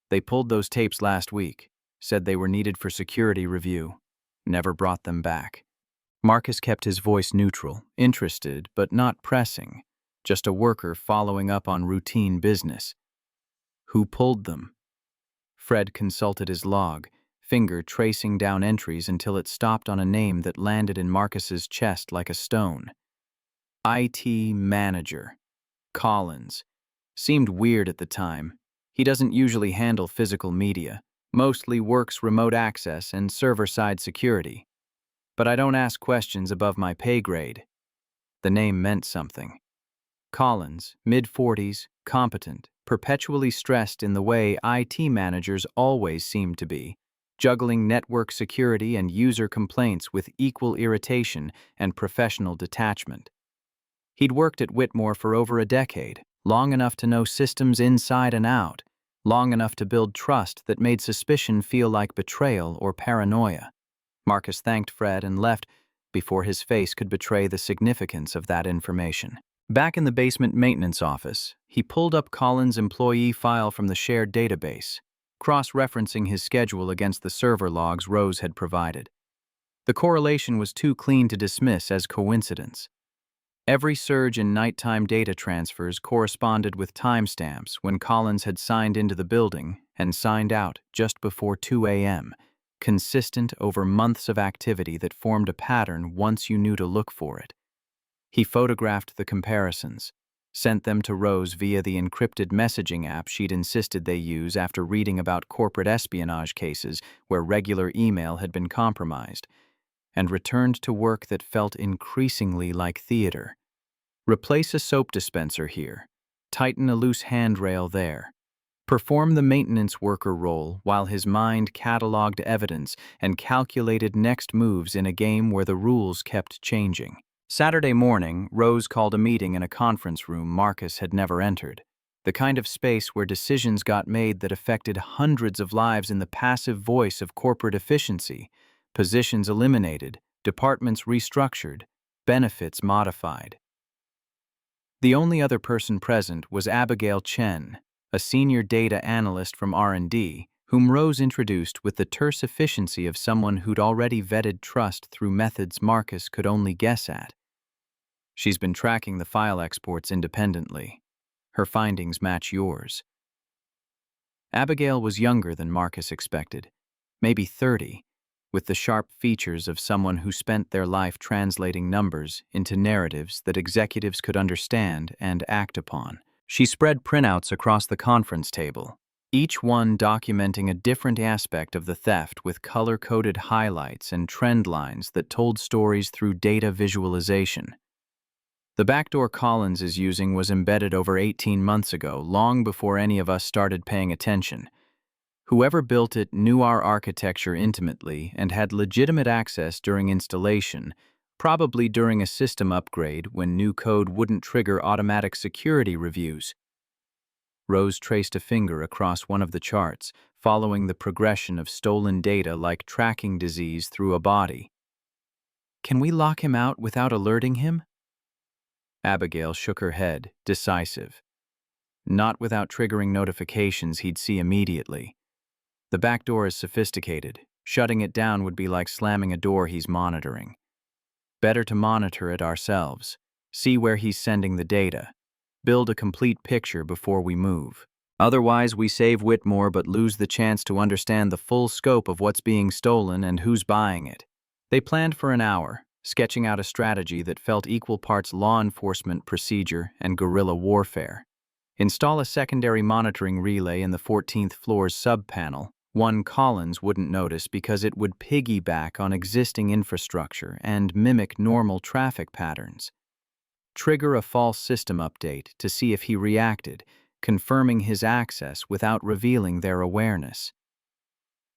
They pulled those tapes last week, said they were needed for security review, never brought them back. Marcus kept his voice neutral, interested but not pressing, just a worker following up on routine business. Who pulled them? Fred consulted his log, finger tracing down entries until it stopped on a name that landed in Marcus's chest like a stone. IT manager. Collins. Seemed weird at the time. He doesn't usually handle physical media, mostly works remote access and server-side security. But I don't ask questions above my pay grade. The name meant something. Collins, mid-40s, competent, perpetually stressed in the way IT managers always seem to be, juggling network security and user complaints with equal irritation and professional detachment. He'd worked at Whitmore for over a decade, long enough to know systems inside and out, long enough to build trust that made suspicion feel like betrayal or paranoia. Marcus thanked Fred and left before his face could betray the significance of that information. Back in the basement maintenance office, he pulled up Collins' employee file from the shared database, cross-referencing his schedule against the server logs Rose had provided. The correlation was too clean to dismiss as coincidence. Every surge in nighttime data transfers corresponded with timestamps when Collins had signed into the building and signed out just before 2 a.m., consistent over months of activity that formed a pattern once you knew to look for it. He photographed the comparisons, sent them to Rose via the encrypted messaging app she'd insisted they use after reading about corporate espionage cases where regular email had been compromised, and returned to work that felt increasingly like theater. Replace a soap dispenser here, tighten a loose handrail there. Perform the maintenance worker role while his mind cataloged evidence and calculated next moves in a game where the rules kept changing. Saturday morning, Rose called a meeting in a conference room Marcus had never entered, the kind of space where decisions got made that affected hundreds of lives in the passive voice of corporate efficiency, positions eliminated, departments restructured, benefits modified. The only other person present was Abigail Chen, a senior data analyst from R&D, whom Rose introduced with the terse efficiency of someone who'd already vetted trust through methods Marcus could only guess at. She's been tracking the file exports independently. Her findings match yours. Abigail was younger than Marcus expected, maybe 30, with the sharp features of someone who spent their life translating numbers into narratives that executives could understand and act upon. She spread printouts across the conference table, each one documenting a different aspect of the theft with color-coded highlights and trend lines that told stories through data visualization. The backdoor Collins is using was embedded over 18 months ago, long before any of us started paying attention. Whoever built it knew our architecture intimately and had legitimate access during installation, probably during a system upgrade when new code wouldn't trigger automatic security reviews. Rose traced a finger across one of the charts, following the progression of stolen data like tracking disease through a body. Can we lock him out without alerting him? Abigail shook her head, decisive. Not without triggering notifications he'd see immediately. The back door is sophisticated. Shutting it down would be like slamming a door he's monitoring. Better to monitor it ourselves, see where he's sending the data, build a complete picture before we move. Otherwise, we save Whitmore but lose the chance to understand the full scope of what's being stolen and who's buying it. They planned for an hour, sketching out a strategy that felt equal parts law enforcement procedure and guerrilla warfare. Install a secondary monitoring relay in the 14th floor's sub-panel, one Collins wouldn't notice because it would piggyback on existing infrastructure and mimic normal traffic patterns. Trigger a false system update to see if he reacted, confirming his access without revealing their awareness.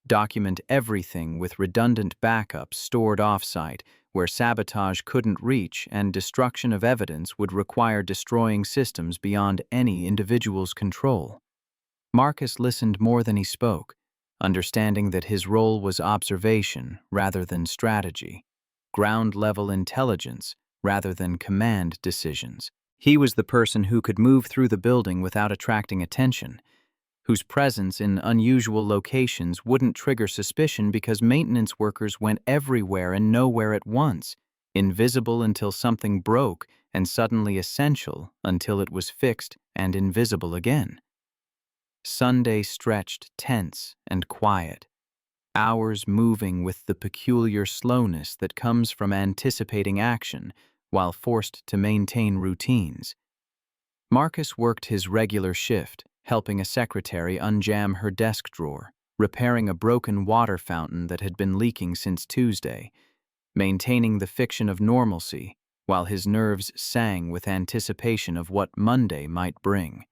Document everything with redundant backups stored off-site where sabotage couldn't reach and destruction of evidence would require destroying systems beyond any individual's control. Marcus listened more than he spoke, understanding that his role was observation rather than strategy, ground-level intelligence rather than command decisions. He was the person who could move through the building without attracting attention, whose presence in unusual locations wouldn't trigger suspicion because maintenance workers went everywhere and nowhere at once, invisible until something broke and suddenly essential until it was fixed and invisible again. Sunday stretched tense and quiet, hours moving with the peculiar slowness that comes from anticipating action while forced to maintain routines. Marcus worked his regular shift, helping a secretary unjam her desk drawer, repairing a broken water fountain that had been leaking since Tuesday, maintaining the fiction of normalcy while his nerves sang with anticipation of what Monday might bring.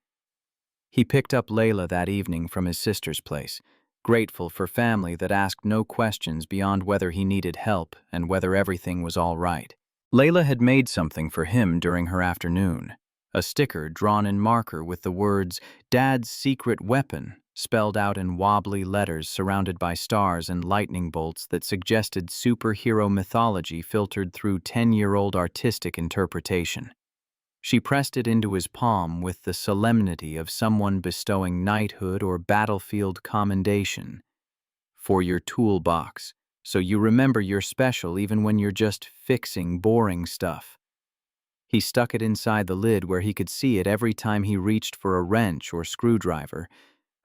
He picked up Layla that evening from his sister's place, grateful for family that asked no questions beyond whether he needed help and whether everything was all right. Layla had made something for him during her afternoon, a sticker drawn in marker with the words, "Dad's secret weapon," spelled out in wobbly letters surrounded by stars and lightning bolts that suggested superhero mythology filtered through 10-year-old artistic interpretation. She pressed it into his palm with the solemnity of someone bestowing knighthood or battlefield commendation. "For your toolbox, so you remember you're special even when you're just fixing boring stuff." He stuck it inside the lid where he could see it every time he reached for a wrench or screwdriver,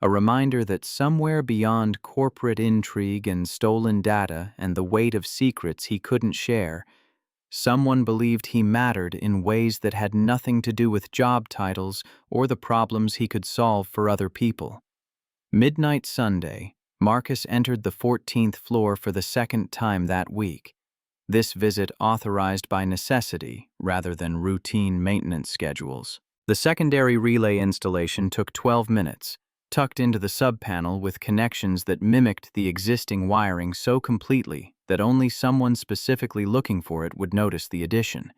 a reminder that somewhere beyond corporate intrigue and stolen data and the weight of secrets he couldn't share, someone believed he mattered in ways that had nothing to do with job titles or the problems he could solve for other people. Midnight Sunday, Marcus entered the 14th floor for the second time that week. This visit authorized by necessity rather than routine maintenance schedules. The secondary relay installation took 12 minutes, tucked into the sub-panel with connections that mimicked the existing wiring so completely that only someone specifically looking for it would notice the addition.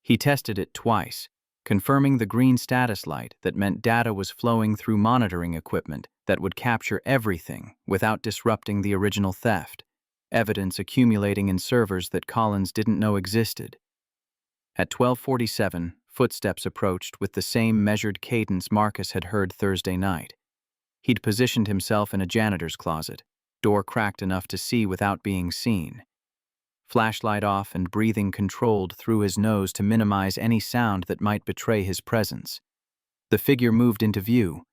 He tested it twice, confirming the green status light that meant data was flowing through monitoring equipment that would capture everything without disrupting the original theft, evidence accumulating in servers that Collins didn't know existed. At 12:47, footsteps approached with the same measured cadence Marcus had heard Thursday night. He'd positioned himself in a janitor's closet, door cracked enough to see without being seen. Flashlight off and breathing controlled through his nose to minimize any sound that might betray his presence. The figure moved into view.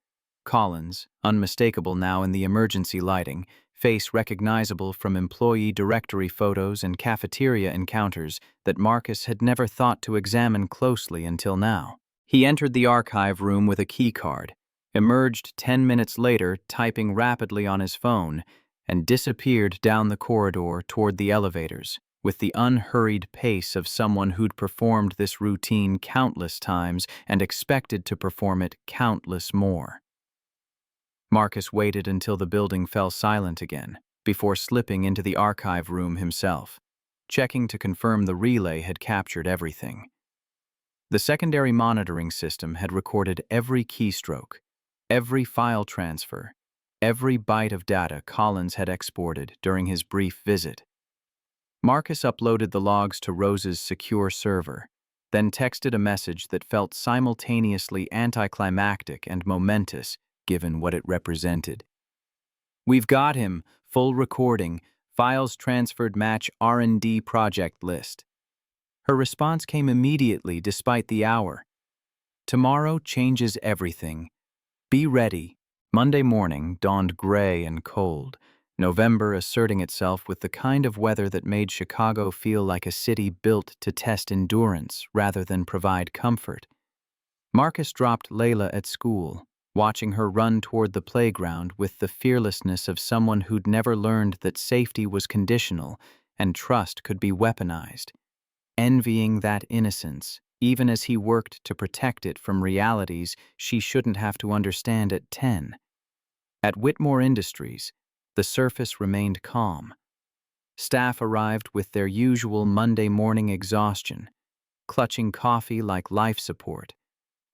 Collins, unmistakable now in the emergency lighting, face recognizable from employee directory photos and cafeteria encounters that Marcus had never thought to examine closely until now. He entered the archive room with a key card, emerged 10 minutes later typing rapidly on his phone, and disappeared down the corridor toward the elevators with the unhurried pace of someone who'd performed this routine countless times and expected to perform it countless more. Marcus waited until the building fell silent again before slipping into the archive room himself, checking to confirm the relay had captured everything. The secondary monitoring system had recorded every keystroke, every file transfer, every byte of data Collins had exported during his brief visit. Marcus uploaded the logs to Rose's secure server, then texted a message that felt simultaneously anticlimactic and momentous given what it represented. "We've got him, full recording, files transferred match R&D project list." Her response came immediately despite the hour. "Tomorrow changes everything. Be ready." Monday morning dawned gray and cold, November asserting itself with the kind of weather that made Chicago feel like a city built to test endurance rather than provide comfort. Marcus dropped Layla at school, watching her run toward the playground with the fearlessness of someone who'd never learned that safety was conditional and trust could be weaponized, envying that innocence, even as he worked to protect it from realities she shouldn't have to understand at 10. At Whitmore Industries, The surface remained calm. Staff arrived with their usual Monday morning exhaustion, clutching coffee like life support,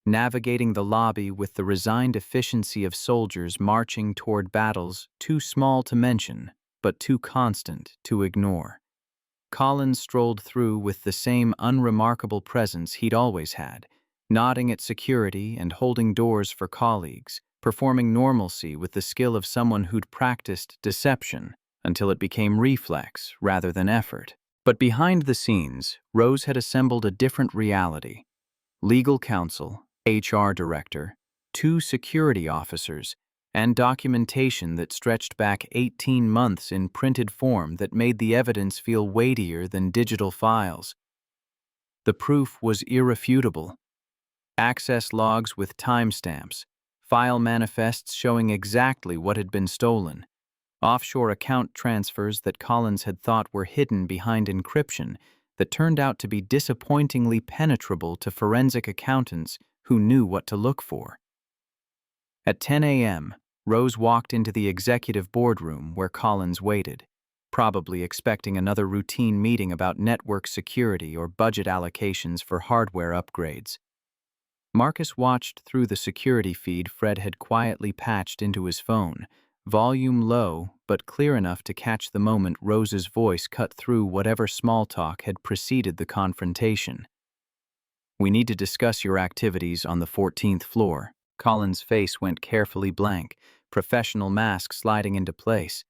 navigating the lobby with the resigned efficiency of soldiers marching toward battles too small to mention, but too constant to ignore. Collins strolled through with the same unremarkable presence he'd always had, nodding at security and holding doors for colleagues, performing normalcy with the skill of someone who'd practiced deception until it became reflex rather than effort. But behind the scenes, Rose had assembled a different reality. Legal counsel, HR director, 2 security officers, and documentation that stretched back 18 months in printed form that made the evidence feel weightier than digital files. The proof was irrefutable. Access logs with timestamps, file manifests showing exactly what had been stolen, offshore account transfers that Collins had thought were hidden behind encryption that turned out to be disappointingly penetrable to forensic accountants who knew what to look for. At 10 a.m., Rose walked into the executive boardroom where Collins waited, probably expecting another routine meeting about network security or budget allocations for hardware upgrades. Marcus watched through the security feed Fred had quietly patched into his phone, volume low but clear enough to catch the moment Rose's voice cut through whatever small talk had preceded the confrontation. "We need to discuss your activities on the 14th floor. Collins' face went carefully blank, professional mask sliding into place.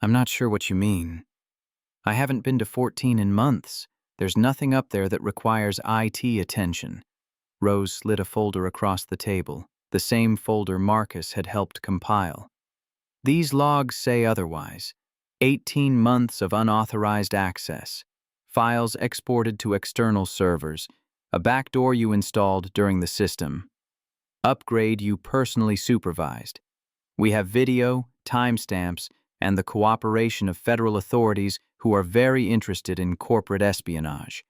"I'm not sure what you mean. I haven't been to 14 in months. There's nothing up there that requires IT attention." Rose slid a folder across the table, the same folder Marcus had helped compile. "These logs say otherwise. 18 months of unauthorized access, files exported to external servers, a backdoor you installed during the system, upgrade you personally supervised. We have video, timestamps, and the cooperation of federal authorities who are very interested in corporate espionage."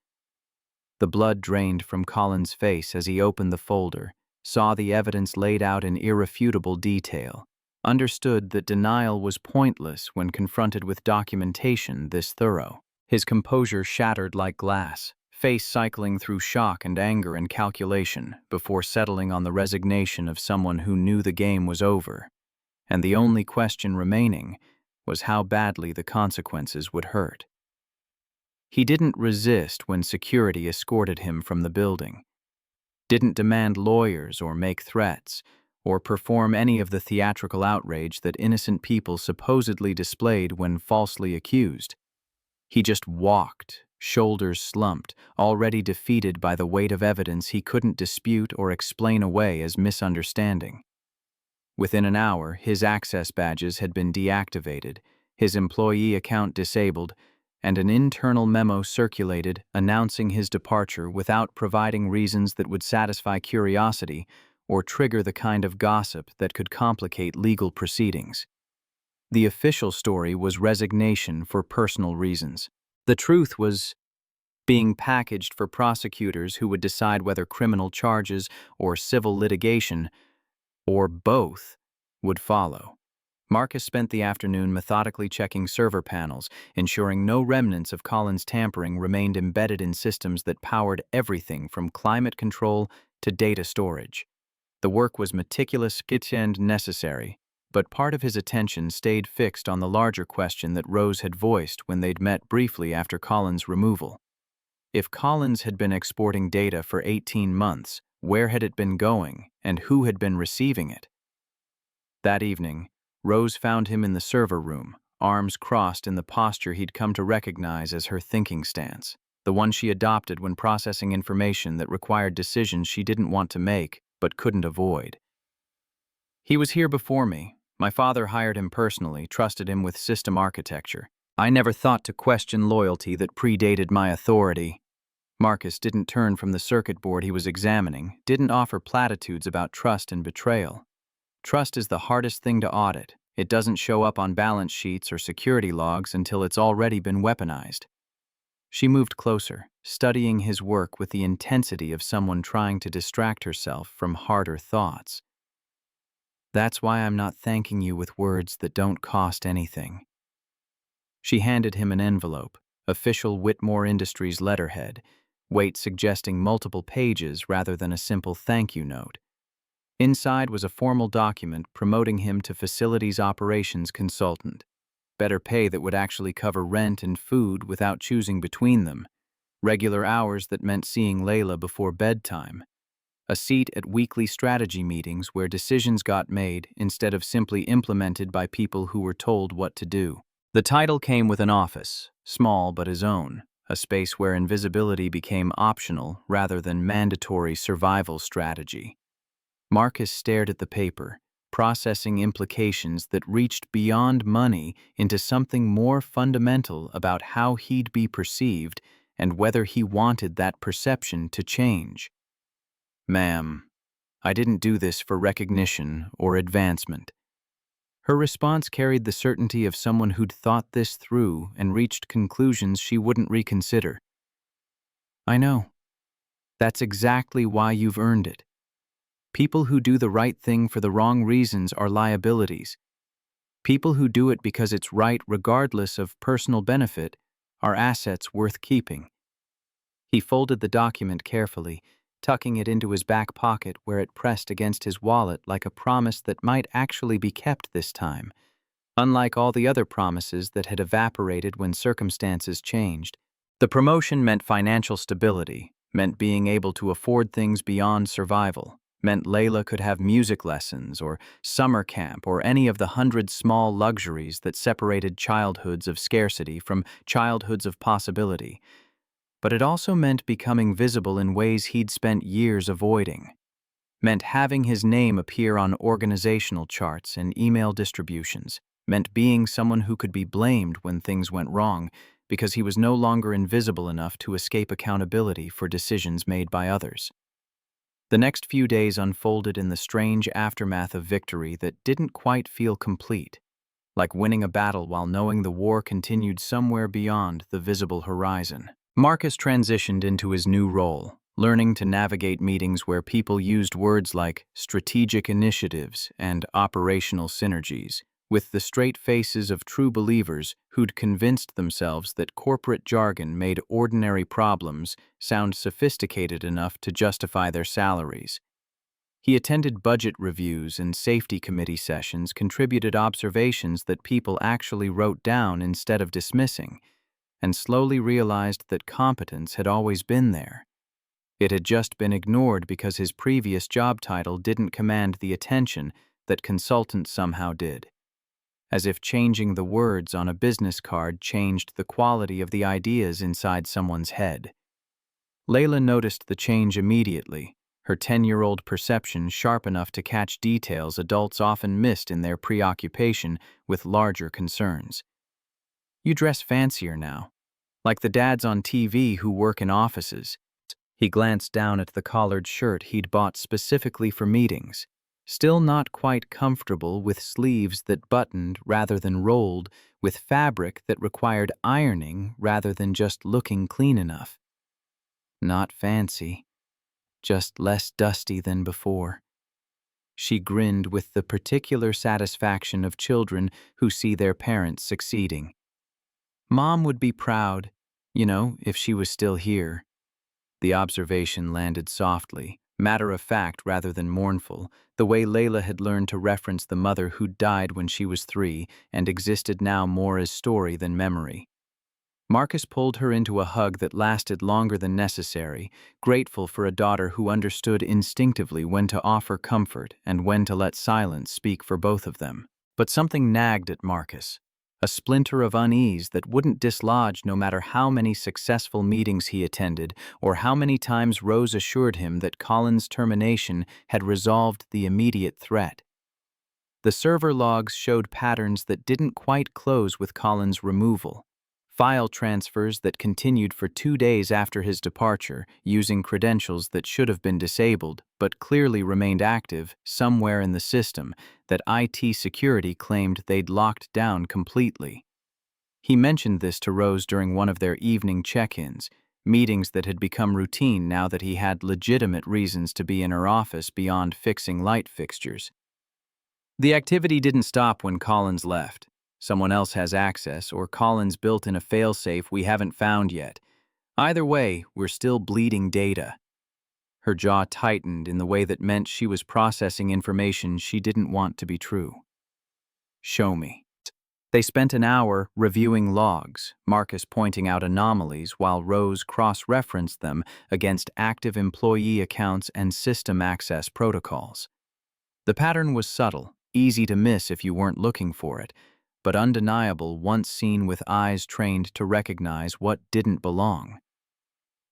The blood drained from Collins' face as he opened the folder, saw the evidence laid out in irrefutable detail, understood that denial was pointless when confronted with documentation this thorough. His composure shattered like glass, face cycling through shock and anger and calculation before settling on the resignation of someone who knew the game was over, and the only question remaining was how badly the consequences would hurt. He didn't resist when security escorted him from the building, didn't demand lawyers or make threats, or perform any of the theatrical outrage that innocent people supposedly displayed when falsely accused. He just walked, shoulders slumped, already defeated by the weight of evidence he couldn't dispute or explain away as misunderstanding. Within an hour, his access badges had been deactivated, his employee account disabled, and an internal memo circulated announcing his departure without providing reasons that would satisfy curiosity or trigger the kind of gossip that could complicate legal proceedings. The official story was resignation for personal reasons. The truth was being packaged for prosecutors who would decide whether criminal charges or civil litigation, or both, would follow. Marcus spent the afternoon methodically checking server panels, ensuring no remnants of Collins' tampering remained embedded in systems that powered everything from climate control to data storage. The work was meticulous and necessary, but part of his attention stayed fixed on the larger question that Rose had voiced when they'd met briefly after Collins' removal. If Collins had been exporting data for 18 months, where had it been going, and who had been receiving it? That evening, Rose found him in the server room, arms crossed in the posture he'd come to recognize as her thinking stance, the one she adopted when processing information that required decisions she didn't want to make but couldn't avoid. "He was here before me. My father hired him personally, trusted him with system architecture. I never thought to question loyalty that predated my authority." Marcus didn't turn from the circuit board he was examining, didn't offer platitudes about trust and betrayal. Trust is the hardest thing to audit. It doesn't show up on balance sheets or security logs until it's already been weaponized. She moved closer, studying his work with the intensity of someone trying to distract herself from harder thoughts. That's why I'm not thanking you with words that don't cost anything. She handed him an envelope, official Whitmore Industries letterhead, weight suggesting multiple pages rather than a simple thank you note. Inside was a formal document promoting him to facilities operations consultant. Better pay that would actually cover rent and food without choosing between them. Regular hours that meant seeing Layla before bedtime. A seat at weekly strategy meetings where decisions got made instead of simply implemented by people who were told what to do. The title came with an office, small but his own, a space where invisibility became optional rather than mandatory survival strategy. Marcus stared at the paper, processing implications that reached beyond money into something more fundamental about how he'd be perceived and whether he wanted that perception to change. "Ma'am, I didn't do this for recognition or advancement." Her response carried the certainty of someone who'd thought this through and reached conclusions she wouldn't reconsider. "I know. That's exactly why you've earned it. People who do the right thing for the wrong reasons are liabilities. People who do it because it's right regardless of personal benefit are assets worth keeping." He folded the document carefully, tucking it into his back pocket where it pressed against his wallet like a promise that might actually be kept this time, unlike all the other promises that had evaporated when circumstances changed. The promotion meant financial stability, meant being able to afford things beyond survival, meant Layla could have music lessons or summer camp or any of the 100 small luxuries that separated childhoods of scarcity from childhoods of possibility. But it also meant becoming visible in ways he'd spent years avoiding. Meant having his name appear on organizational charts and email distributions. Meant being someone who could be blamed when things went wrong because he was no longer invisible enough to escape accountability for decisions made by others. The next few days unfolded in the strange aftermath of victory that didn't quite feel complete, like winning a battle while knowing the war continued somewhere beyond the visible horizon. Marcus transitioned into his new role, learning to navigate meetings where people used words like strategic initiatives and operational synergies, with the straight faces of true believers who'd convinced themselves that corporate jargon made ordinary problems sound sophisticated enough to justify their salaries. He attended budget reviews and safety committee sessions, contributed observations that people actually wrote down instead of dismissing, and slowly realized that competence had always been there. It had just been ignored because his previous job title didn't command the attention that consultant somehow did. As if changing the words on a business card changed the quality of the ideas inside someone's head. Layla noticed the change immediately, her 10-year-old perception sharp enough to catch details adults often missed in their preoccupation with larger concerns. "You dress fancier now, like the dads on TV who work in offices." He glanced down at the collared shirt he'd bought specifically for meetings, still not quite comfortable with sleeves that buttoned rather than rolled, with fabric that required ironing rather than just looking clean enough. "Not fancy, just less dusty than before." She grinned with the particular satisfaction of children who see their parents succeeding. "Mom would be proud, if she was still here." The observation landed softly, matter-of-fact rather than mournful, the way Layla had learned to reference the mother who'd died when she was 3 and existed now more as story than memory. Marcus pulled her into a hug that lasted longer than necessary, grateful for a daughter who understood instinctively when to offer comfort and when to let silence speak for both of them. But something nagged at Marcus, a splinter of unease that wouldn't dislodge no matter how many successful meetings he attended or how many times Rose assured him that Colin's termination had resolved the immediate threat. The server logs showed patterns that didn't quite close with Colin's removal. File transfers that continued for 2 days after his departure, using credentials that should have been disabled but clearly remained active somewhere in the system that IT security claimed they'd locked down completely. He mentioned this to Rose during one of their evening check-ins, meetings that had become routine now that he had legitimate reasons to be in her office beyond fixing light fixtures. The activity didn't stop when Collins left. Someone else has access, or Collins built in a failsafe we haven't found yet. Either way, we're still bleeding data. Her jaw tightened in the way that meant she was processing information she didn't want to be true. Show me. They spent an hour reviewing logs, Marcus pointing out anomalies while Rose cross-referenced them against active employee accounts and system access protocols. The pattern was subtle, easy to miss if you weren't looking for it, but undeniable once seen with eyes trained to recognize what didn't belong.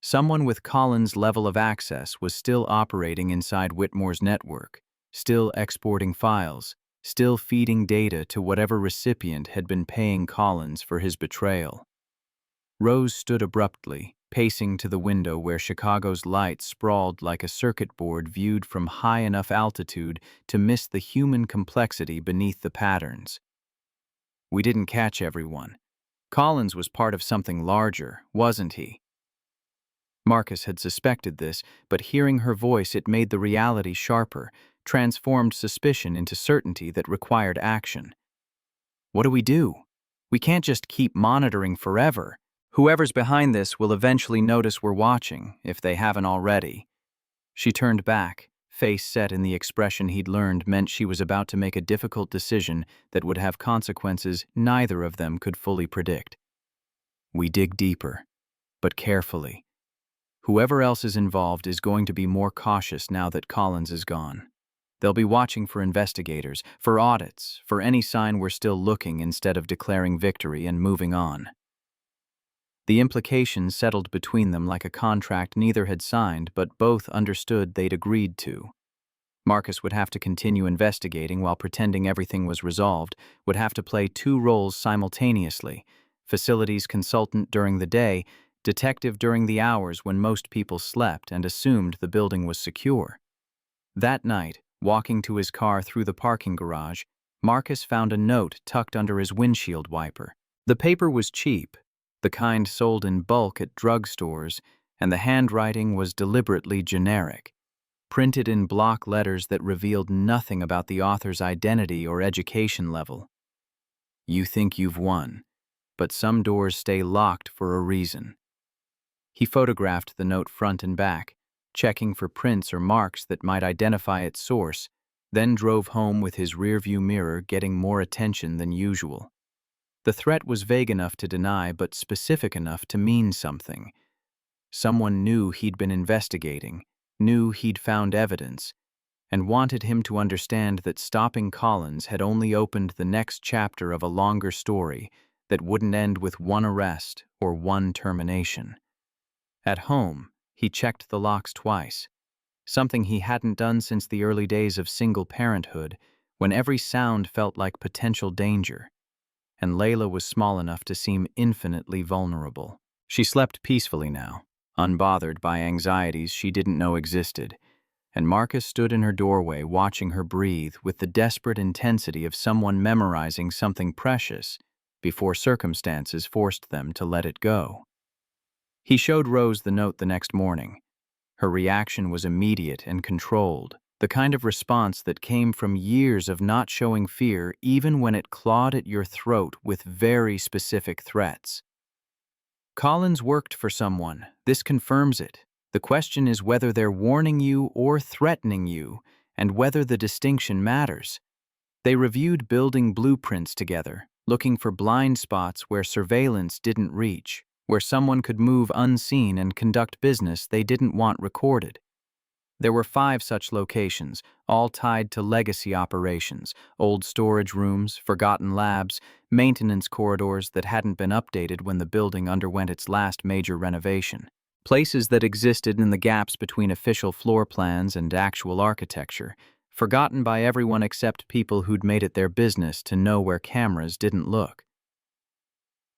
Someone with Collins' level of access was still operating inside Whitmore's network, still exporting files, still feeding data to whatever recipient had been paying Collins for his betrayal. Rose stood abruptly, pacing to the window where Chicago's lights sprawled like a circuit board viewed from high enough altitude to miss the human complexity beneath the patterns. We didn't catch everyone. Collins was part of something larger, wasn't he? Marcus had suspected this, but hearing her voice, it made the reality sharper, transformed suspicion into certainty that required action. What do we do? We can't just keep monitoring forever. Whoever's behind this will eventually notice we're watching, if they haven't already. She turned back, face set in the expression he'd learned meant she was about to make a difficult decision that would have consequences neither of them could fully predict. We dig deeper, but carefully. Whoever else is involved is going to be more cautious now that Collins is gone. They'll be watching for investigators, for audits, for any sign we're still looking instead of declaring victory and moving on. The implications settled between them like a contract neither had signed, but both understood they'd agreed to. Marcus would have to continue investigating while pretending everything was resolved, would have to play two roles simultaneously: facilities consultant during the day, detective during the hours when most people slept and assumed the building was secure. That night, walking to his car through the parking garage, Marcus found a note tucked under his windshield wiper. The paper was cheap, the kind sold in bulk at drugstores, and the handwriting was deliberately generic, printed in block letters that revealed nothing about the author's identity or education level. You think you've won, but some doors stay locked for a reason. He photographed the note front and back, checking for prints or marks that might identify its source, then drove home with his rearview mirror getting more attention than usual. The threat was vague enough to deny, but specific enough to mean something. Someone knew he'd been investigating, knew he'd found evidence, and wanted him to understand that stopping Collins had only opened the next chapter of a longer story that wouldn't end with one arrest or one termination. At home, he checked the locks twice, something he hadn't done since the early days of single parenthood, when every sound felt like potential danger, and Layla was small enough to seem infinitely vulnerable. She slept peacefully now, unbothered by anxieties she didn't know existed, and Marcus stood in her doorway watching her breathe with the desperate intensity of someone memorizing something precious before circumstances forced them to let it go. He showed Rose the note the next morning. Her reaction was immediate and controlled, the kind of response that came from years of not showing fear even when it clawed at your throat with very specific threats. Collins worked for someone. This confirms it. The question is whether they're warning you or threatening you, and whether the distinction matters. They reviewed building blueprints together, looking for blind spots where surveillance didn't reach, where someone could move unseen and conduct business they didn't want recorded. There were 5 such locations, all tied to legacy operations: old storage rooms, forgotten labs, maintenance corridors that hadn't been updated when the building underwent its last major renovation. Places that existed in the gaps between official floor plans and actual architecture, forgotten by everyone except people who'd made it their business to know where cameras didn't look.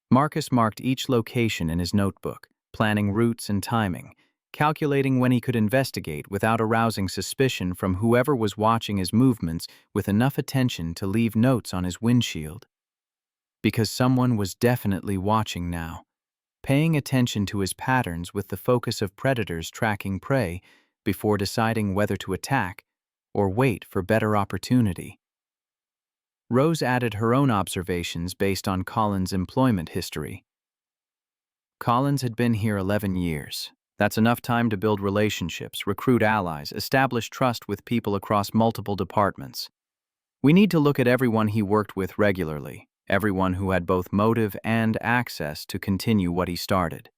Marcus marked each location in his notebook, planning routes and timing, calculating when he could investigate without arousing suspicion from whoever was watching his movements with enough attention to leave notes on his windshield. Because someone was definitely watching now, paying attention to his patterns with the focus of predators tracking prey before deciding whether to attack or wait for better opportunity. Rose added her own observations based on Colin's employment history. Collins had been here 11 years. That's enough time to build relationships, recruit allies, establish trust with people across multiple departments. We need to look at everyone he worked with regularly, everyone who had both motive and access to continue what he started.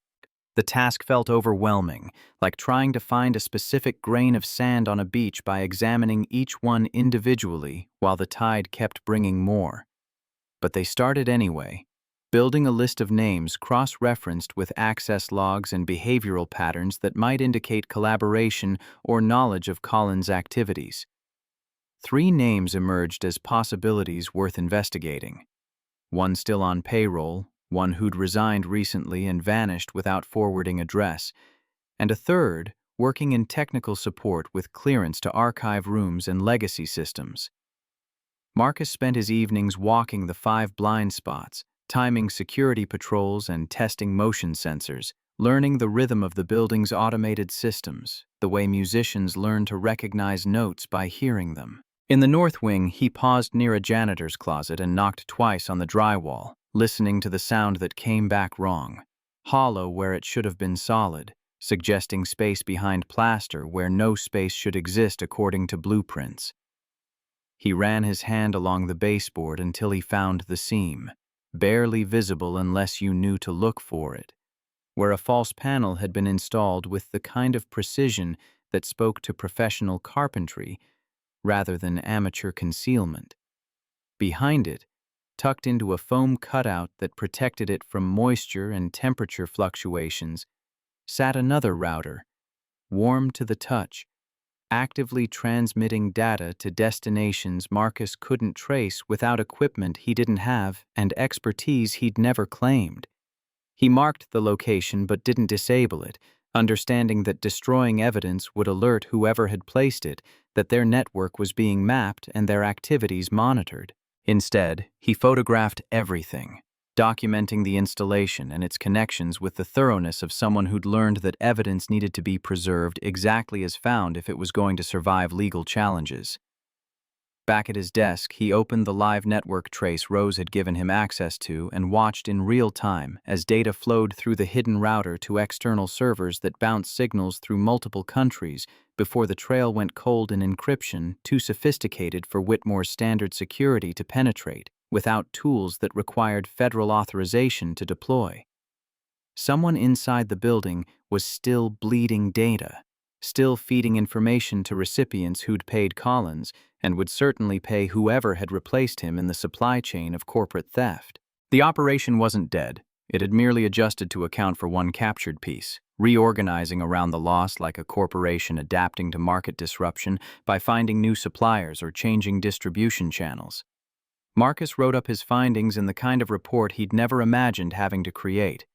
The task felt overwhelming, like trying to find a specific grain of sand on a beach by examining each one individually while the tide kept bringing more. But they started anyway, building a list of names cross-referenced with access logs and behavioral patterns that might indicate collaboration or knowledge of Colin's activities. 3 names emerged as possibilities worth investigating. One still on payroll, one who'd resigned recently and vanished without forwarding address, and a third working in technical support with clearance to archive rooms and legacy systems. Marcus spent his evenings walking the 5 blind spots, timing security patrols and testing motion sensors, learning the rhythm of the building's automated systems, the way musicians learn to recognize notes by hearing them. In the north wing, he paused near a janitor's closet and knocked twice on the drywall, listening to the sound that came back wrong, hollow where it should have been solid, suggesting space behind plaster where no space should exist according to blueprints. He ran his hand along the baseboard until he found the seam, barely visible unless you knew to look for it, where a false panel had been installed with the kind of precision that spoke to professional carpentry rather than amateur concealment. Behind it, tucked into a foam cutout that protected it from moisture and temperature fluctuations, sat another router, warm to the touch, actively transmitting data to destinations Marcus couldn't trace without equipment he didn't have and expertise he'd never claimed. He marked the location but didn't disable it, understanding that destroying evidence would alert whoever had placed it that their network was being mapped and their activities monitored. Instead, he photographed everything, documenting the installation and its connections with the thoroughness of someone who'd learned that evidence needed to be preserved exactly as found if it was going to survive legal challenges. Back at his desk, he opened the live network trace Rose had given him access to and watched in real time as data flowed through the hidden router to external servers that bounced signals through multiple countries before the trail went cold in encryption too sophisticated for Whitmore's standard security to penetrate, without tools that required federal authorization to deploy. Someone inside the building was still bleeding data, still feeding information to recipients who'd paid Collins and would certainly pay whoever had replaced him in the supply chain of corporate theft. The operation wasn't dead. It had merely adjusted to account for one captured piece, reorganizing around the loss like a corporation adapting to market disruption by finding new suppliers or changing distribution channels. Marcus wrote up his findings in the kind of report he'd never imagined having to create,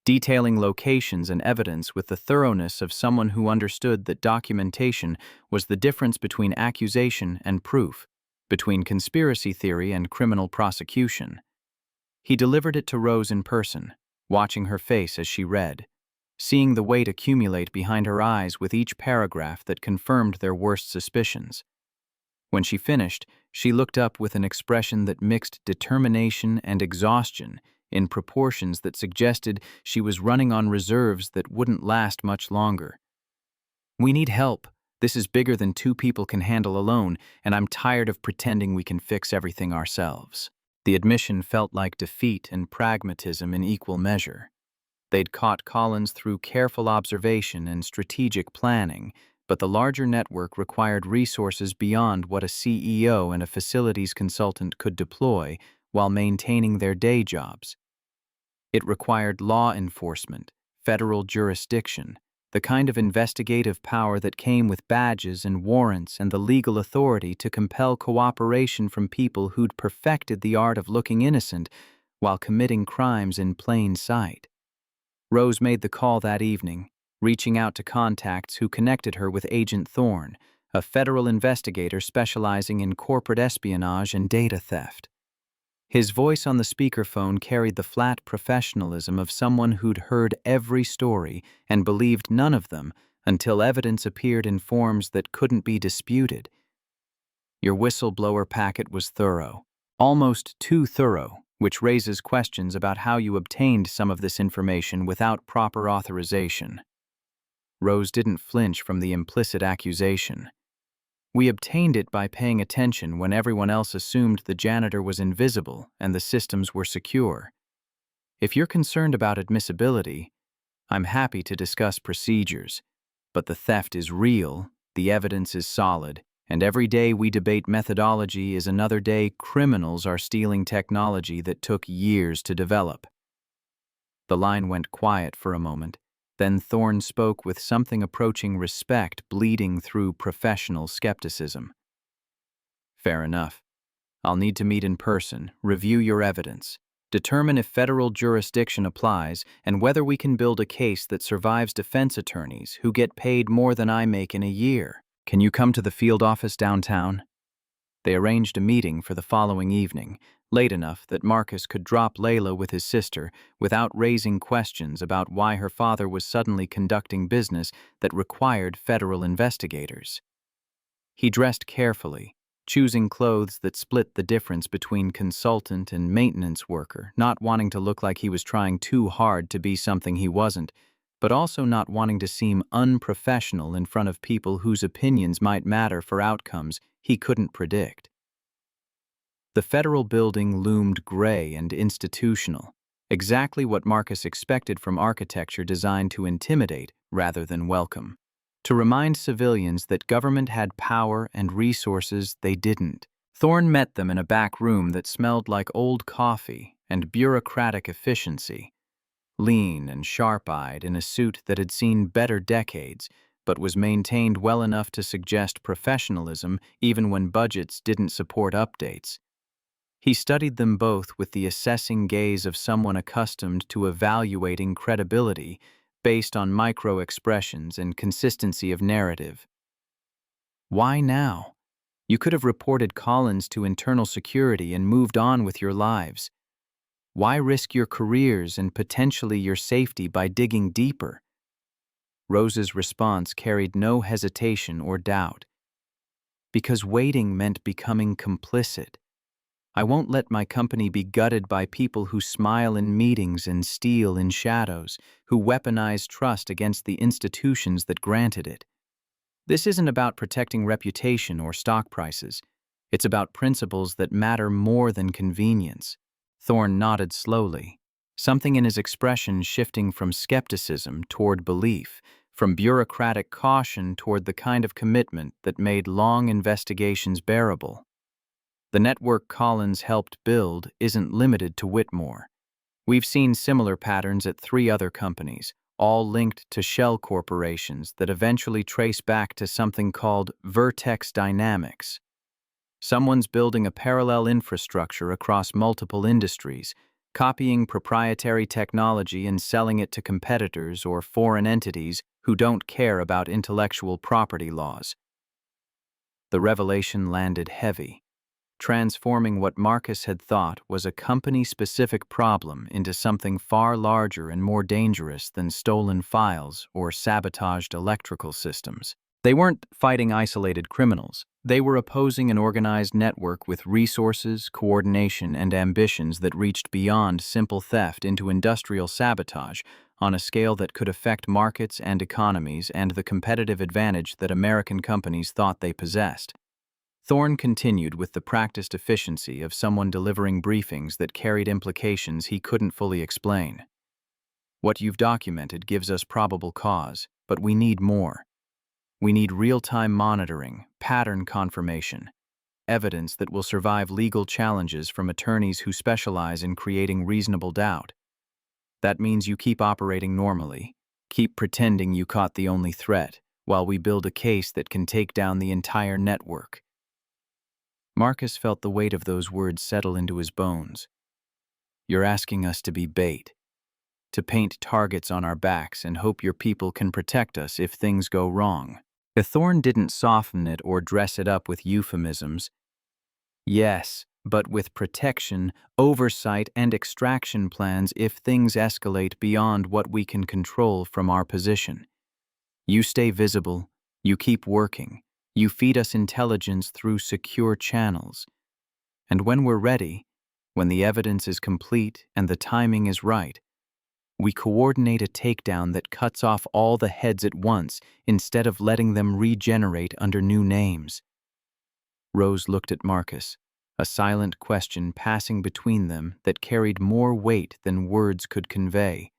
detailing locations and evidence with the thoroughness of someone who understood that documentation was the difference between accusation and proof, between conspiracy theory and criminal prosecution. He delivered it to Rose in person, watching her face as she read, seeing the weight accumulate behind her eyes with each paragraph that confirmed their worst suspicions. When she finished, she looked up with an expression that mixed determination and exhaustion in proportions that suggested she was running on reserves that wouldn't last much longer. "We need help. This is bigger than 2 people can handle alone, and I'm tired of pretending we can fix everything ourselves." The admission felt like defeat and pragmatism in equal measure. They'd caught Collins through careful observation and strategic planning, but the larger network required resources beyond what a CEO and a facilities consultant could deploy while maintaining their day jobs. It required law enforcement, federal jurisdiction, the kind of investigative power that came with badges and warrants and the legal authority to compel cooperation from people who'd perfected the art of looking innocent while committing crimes in plain sight. Rose made the call that evening, reaching out to contacts who connected her with Agent Thorne, a federal investigator specializing in corporate espionage and data theft. His voice on the speakerphone carried the flat professionalism of someone who'd heard every story and believed none of them until evidence appeared in forms that couldn't be disputed. "Your whistleblower packet was thorough. Almost too thorough, which raises questions about how you obtained some of this information without proper authorization. Rose didn't flinch from the implicit accusation. We obtained it by paying attention when everyone else assumed the janitor was invisible and the systems were secure. If you're concerned about admissibility, I'm happy to discuss procedures, but the theft is real, the evidence is solid, and every day we debate methodology is another day criminals are stealing technology that took years to develop. The line went quiet for a moment. Then Thorne spoke with something approaching respect bleeding through professional skepticism. Fair enough. I'll need to meet in person, review your evidence, determine if federal jurisdiction applies, and whether we can build a case that survives defense attorneys who get paid more than I make in a year. Can you come to the field office downtown? They arranged a meeting for the following evening, late enough that Marcus could drop Layla with his sister without raising questions about why her father was suddenly conducting business that required federal investigators. He dressed carefully, choosing clothes that split the difference between consultant and maintenance worker, not wanting to look like he was trying too hard to be something he wasn't, but also not wanting to seem unprofessional in front of people whose opinions might matter for outcomes he couldn't predict. The federal building loomed gray and institutional, exactly what Marcus expected from architecture designed to intimidate rather than welcome, to remind civilians that government had power and resources they didn't. Thorne met them in a back room that smelled like old coffee and bureaucratic efficiency. Lean and sharp-eyed in a suit that had seen better decades, but was maintained well enough to suggest professionalism even when budgets didn't support updates. He studied them both with the assessing gaze of someone accustomed to evaluating credibility based on micro-expressions and consistency of narrative. Why now? You could have reported Collins to internal security and moved on with your lives. Why risk your careers and potentially your safety by digging deeper? Rose's response carried no hesitation or doubt. Because waiting meant becoming complicit. I won't let my company be gutted by people who smile in meetings and steal in shadows, who weaponize trust against the institutions that granted it. This isn't about protecting reputation or stock prices. It's about principles that matter more than convenience. Thorne nodded slowly, something in his expression shifting from skepticism toward belief, from bureaucratic caution toward the kind of commitment that made long investigations bearable. The network Collins helped build isn't limited to Whitmore. We've seen similar patterns at 3 other companies, all linked to shell corporations that eventually trace back to something called Vertex Dynamics. Someone's building a parallel infrastructure across multiple industries, copying proprietary technology and selling it to competitors or foreign entities who don't care about intellectual property laws. The revelation landed heavy, transforming what Marcus had thought was a company-specific problem into something far larger and more dangerous than stolen files or sabotaged electrical systems. They weren't fighting isolated criminals. They were opposing an organized network with resources, coordination, and ambitions that reached beyond simple theft into industrial sabotage on a scale that could affect markets and economies and the competitive advantage that American companies thought they possessed. Thorne continued with the practiced efficiency of someone delivering briefings that carried implications he couldn't fully explain. What you've documented gives us probable cause, but we need more. We need real-time monitoring, pattern confirmation, evidence that will survive legal challenges from attorneys who specialize in creating reasonable doubt. That means you keep operating normally, keep pretending you caught the only threat, while we build a case that can take down the entire network. Marcus felt the weight of those words settle into his bones. You're asking us to be bait, to paint targets on our backs and hope your people can protect us if things go wrong. Thorne didn't soften it or dress it up with euphemisms. Yes, but with protection, oversight, and extraction plans if things escalate beyond what we can control from our position. You stay visible, you keep working, you feed us intelligence through secure channels. And when we're ready, when the evidence is complete and the timing is right, we coordinate a takedown that cuts off all the heads at once instead of letting them regenerate under new names." Rose looked at Marcus, a silent question passing between them that carried more weight than words could convey.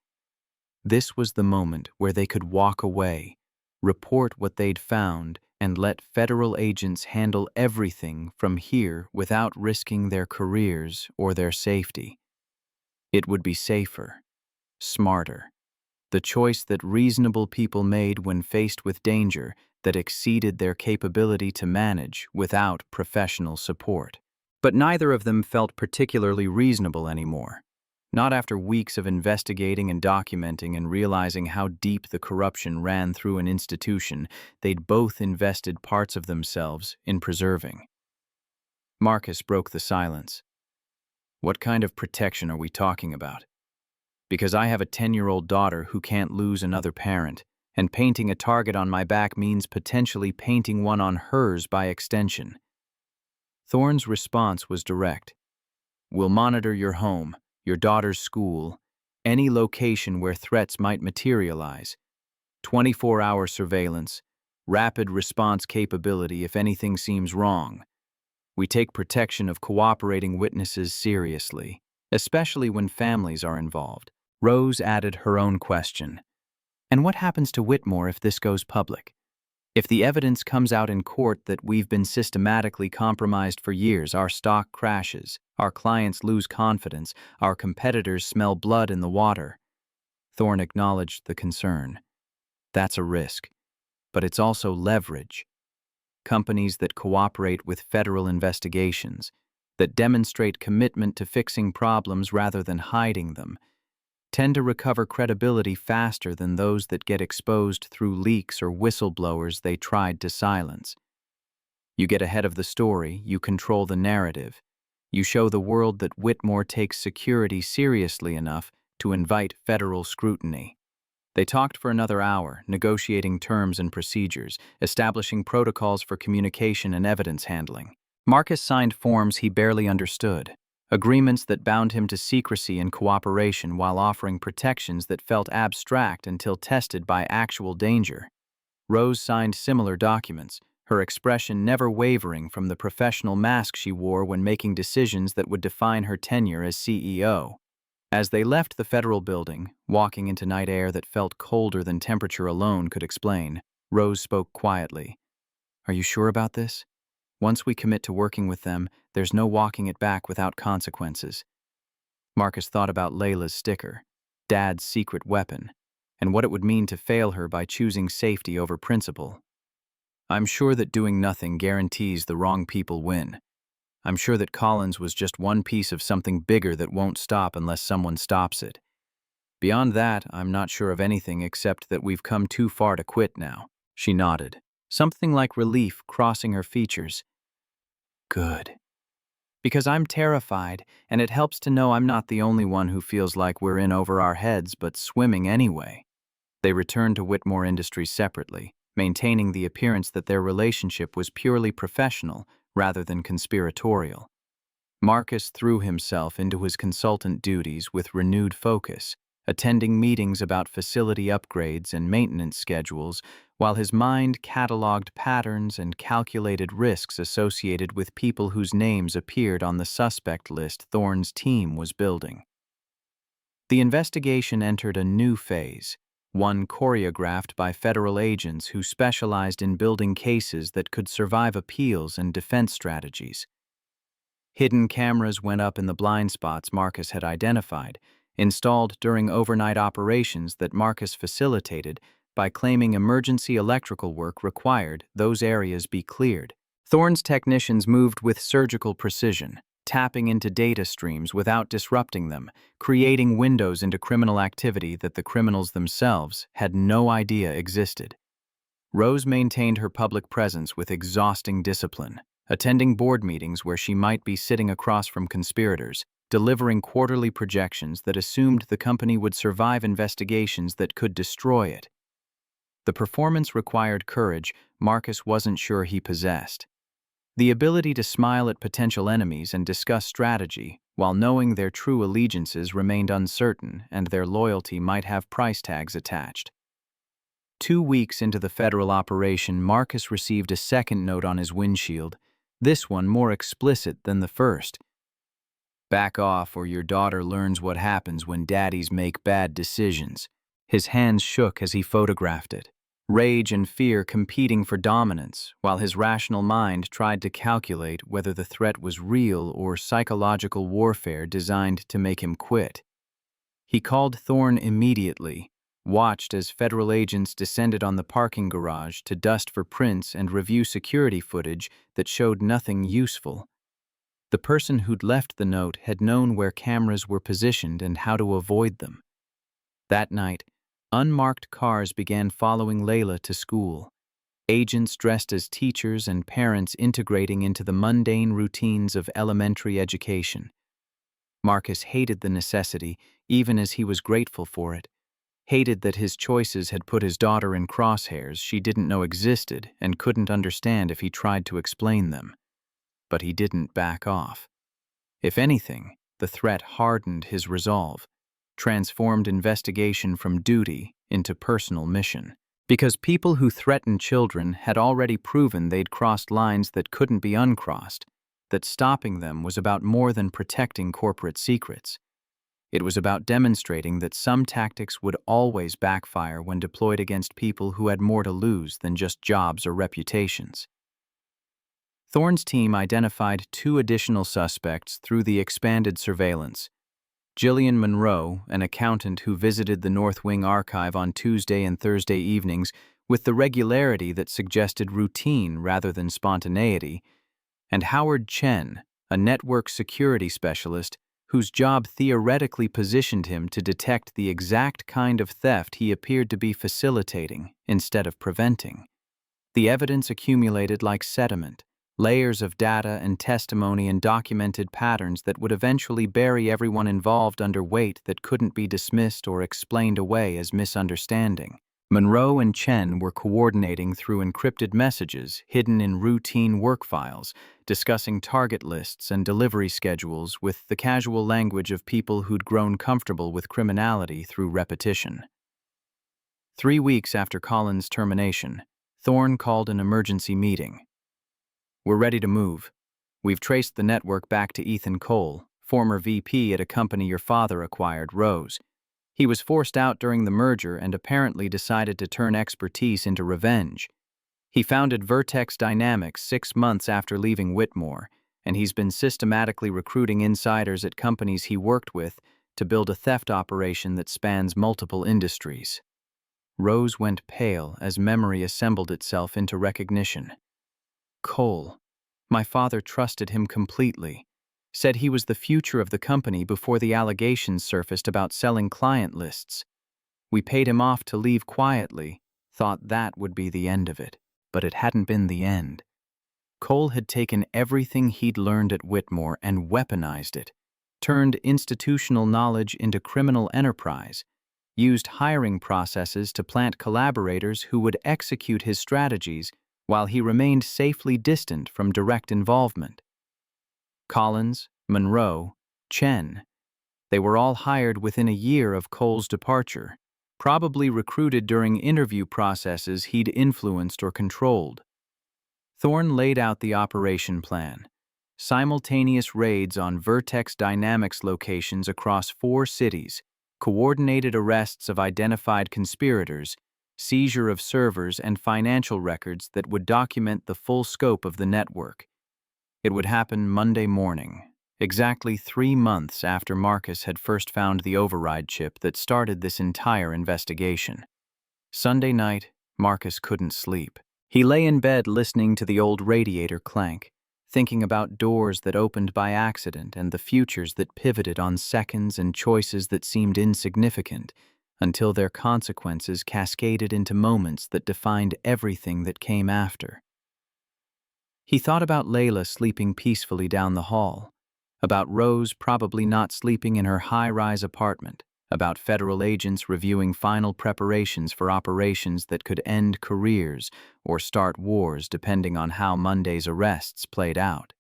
This was the moment where they could walk away, report what they'd found, and let federal agents handle everything from here without risking their careers or their safety. It would be safer, smarter, the choice that reasonable people made when faced with danger that exceeded their capability to manage without professional support. But neither of them felt particularly reasonable anymore. Not after weeks of investigating and documenting and realizing how deep the corruption ran through an institution they'd both invested parts of themselves in preserving. Marcus broke the silence. "What kind of protection are we talking about? Because I have a 10-year-old daughter who can't lose another parent, and painting a target on my back means potentially painting one on hers by extension." Thorne's response was direct. "We'll monitor your home, your daughter's school, any location where threats might materialize. 24-hour surveillance, rapid response capability if anything seems wrong. We take protection of cooperating witnesses seriously, especially when families are involved." Rose added her own question. "And what happens to Whitmore if this goes public? If the evidence comes out in court that we've been systematically compromised for years, our stock crashes, our clients lose confidence, our competitors smell blood in the water." Thorne acknowledged the concern. "That's a risk, but it's also leverage. Companies that cooperate with federal investigations, that demonstrate commitment to fixing problems rather than hiding them, tend to recover credibility faster than those that get exposed through leaks or whistleblowers they tried to silence. You get ahead of the story, you control the narrative. You show the world that Whitmore takes security seriously enough to invite federal scrutiny." They talked for another hour, negotiating terms and procedures, establishing protocols for communication and evidence handling. Marcus signed forms he barely understood, agreements that bound him to secrecy and cooperation while offering protections that felt abstract until tested by actual danger. Rose signed similar documents, her expression never wavering from the professional mask she wore when making decisions that would define her tenure as CEO. As they left the federal building, walking into night air that felt colder than temperature alone could explain, Rose spoke quietly. "Are you sure about this? Once we commit to working with them, there's no walking it back without consequences." Marcus thought about Layla's sticker, Dad's secret weapon, and what it would mean to fail her by choosing safety over principle. "I'm sure that doing nothing guarantees the wrong people win. I'm sure that Collins was just one piece of something bigger that won't stop unless someone stops it. Beyond that, I'm not sure of anything except that we've come too far to quit now." She nodded, something like relief crossing her features. "Good. Because I'm terrified, and it helps to know I'm not the only one who feels like we're in over our heads but swimming anyway." They returned to Whitmore Industries separately, maintaining the appearance that their relationship was purely professional rather than conspiratorial. Marcus threw himself into his consultant duties with renewed focus, attending meetings about facility upgrades and maintenance schedules, while his mind cataloged patterns and calculated risks associated with people whose names appeared on the suspect list Thorne's team was building. The investigation entered a new phase, one choreographed by federal agents who specialized in building cases that could survive appeals and defense strategies. Hidden cameras went up in the blind spots Marcus had identified, installed during overnight operations that Marcus facilitated by claiming emergency electrical work required those areas be cleared. Thorne's technicians moved with surgical precision, tapping into data streams without disrupting them, creating windows into criminal activity that the criminals themselves had no idea existed. Rose maintained her public presence with exhausting discipline, attending board meetings where she might be sitting across from conspirators, delivering quarterly projections that assumed the company would survive investigations that could destroy it. The performance required courage Marcus wasn't sure he possessed. The ability to smile at potential enemies and discuss strategy, while knowing their true allegiances remained uncertain and their loyalty might have price tags attached. 2 weeks into the federal operation, Marcus received a second note on his windshield, this one more explicit than the first. "Back off or your daughter learns what happens when daddies make bad decisions." His hands shook as he photographed it, rage and fear competing for dominance, while his rational mind tried to calculate whether the threat was real or psychological warfare designed to make him quit. He called Thorne immediately, watched as federal agents descended on the parking garage to dust for prints and review security footage that showed nothing useful. The person who'd left the note had known where cameras were positioned and how to avoid them. That night, unmarked cars began following Layla to school, agents dressed as teachers and parents integrating into the mundane routines of elementary education. Marcus hated the necessity, even as he was grateful for it, hated that his choices had put his daughter in crosshairs she didn't know existed and couldn't understand if he tried to explain them. But he didn't back off. If anything, the threat hardened his resolve, transformed investigation from duty into personal mission. Because people who threatened children had already proven they'd crossed lines that couldn't be uncrossed, that stopping them was about more than protecting corporate secrets. It was about demonstrating that some tactics would always backfire when deployed against people who had more to lose than just jobs or reputations. Thorne's team identified 2 additional suspects through the expanded surveillance. Jillian Monroe, an accountant who visited the North Wing archive on Tuesday and Thursday evenings with the regularity that suggested routine rather than spontaneity, and Howard Chen, a network security specialist whose job theoretically positioned him to detect the exact kind of theft he appeared to be facilitating instead of preventing. The evidence accumulated like sediment, layers of data and testimony and documented patterns that would eventually bury everyone involved under weight that couldn't be dismissed or explained away as misunderstanding. Monroe and Chen were coordinating through encrypted messages hidden in routine work files, discussing target lists and delivery schedules with the casual language of people who'd grown comfortable with criminality through repetition. 3 weeks after Colin's termination, Thorne called an emergency meeting. "We're ready to move. We've traced the network back to Ethan Cole, former VP at a company your father acquired, Rose. He was forced out during the merger and apparently decided to turn expertise into revenge. He founded Vertex Dynamics 6 months after leaving Whitmore, and he's been systematically recruiting insiders at companies he worked with to build a theft operation that spans multiple industries." Rose went pale as memory assembled itself into recognition. "Cole. My father trusted him completely. Said he was the future of the company before the allegations surfaced about selling client lists. We paid him off to leave quietly, thought that would be the end of it. But it hadn't been the end. Cole had taken everything he'd learned at Whitmore and weaponized it, turned institutional knowledge into criminal enterprise, used hiring processes to plant collaborators who would execute his strategies while he remained safely distant from direct involvement. Collins, Monroe, Chen, they were all hired within a year of Cole's departure, probably recruited during interview processes he'd influenced or controlled. Thorne laid out the operation plan. Simultaneous raids on Vertex Dynamics locations across 4 cities, coordinated arrests of identified conspirators, seizure of servers and financial records that would document the full scope of the network. It would happen Monday morning, exactly 3 months after Marcus had first found the override chip that started this entire investigation. Sunday night, Marcus couldn't sleep. He lay in bed listening to the old radiator clank, thinking about doors that opened by accident and the futures that pivoted on seconds and choices that seemed insignificant, until their consequences cascaded into moments that defined everything that came after. He thought about Layla sleeping peacefully down the hall, about Rose probably not sleeping in her high-rise apartment, about federal agents reviewing final preparations for operations that could end careers or start wars depending on how Monday's arrests played out.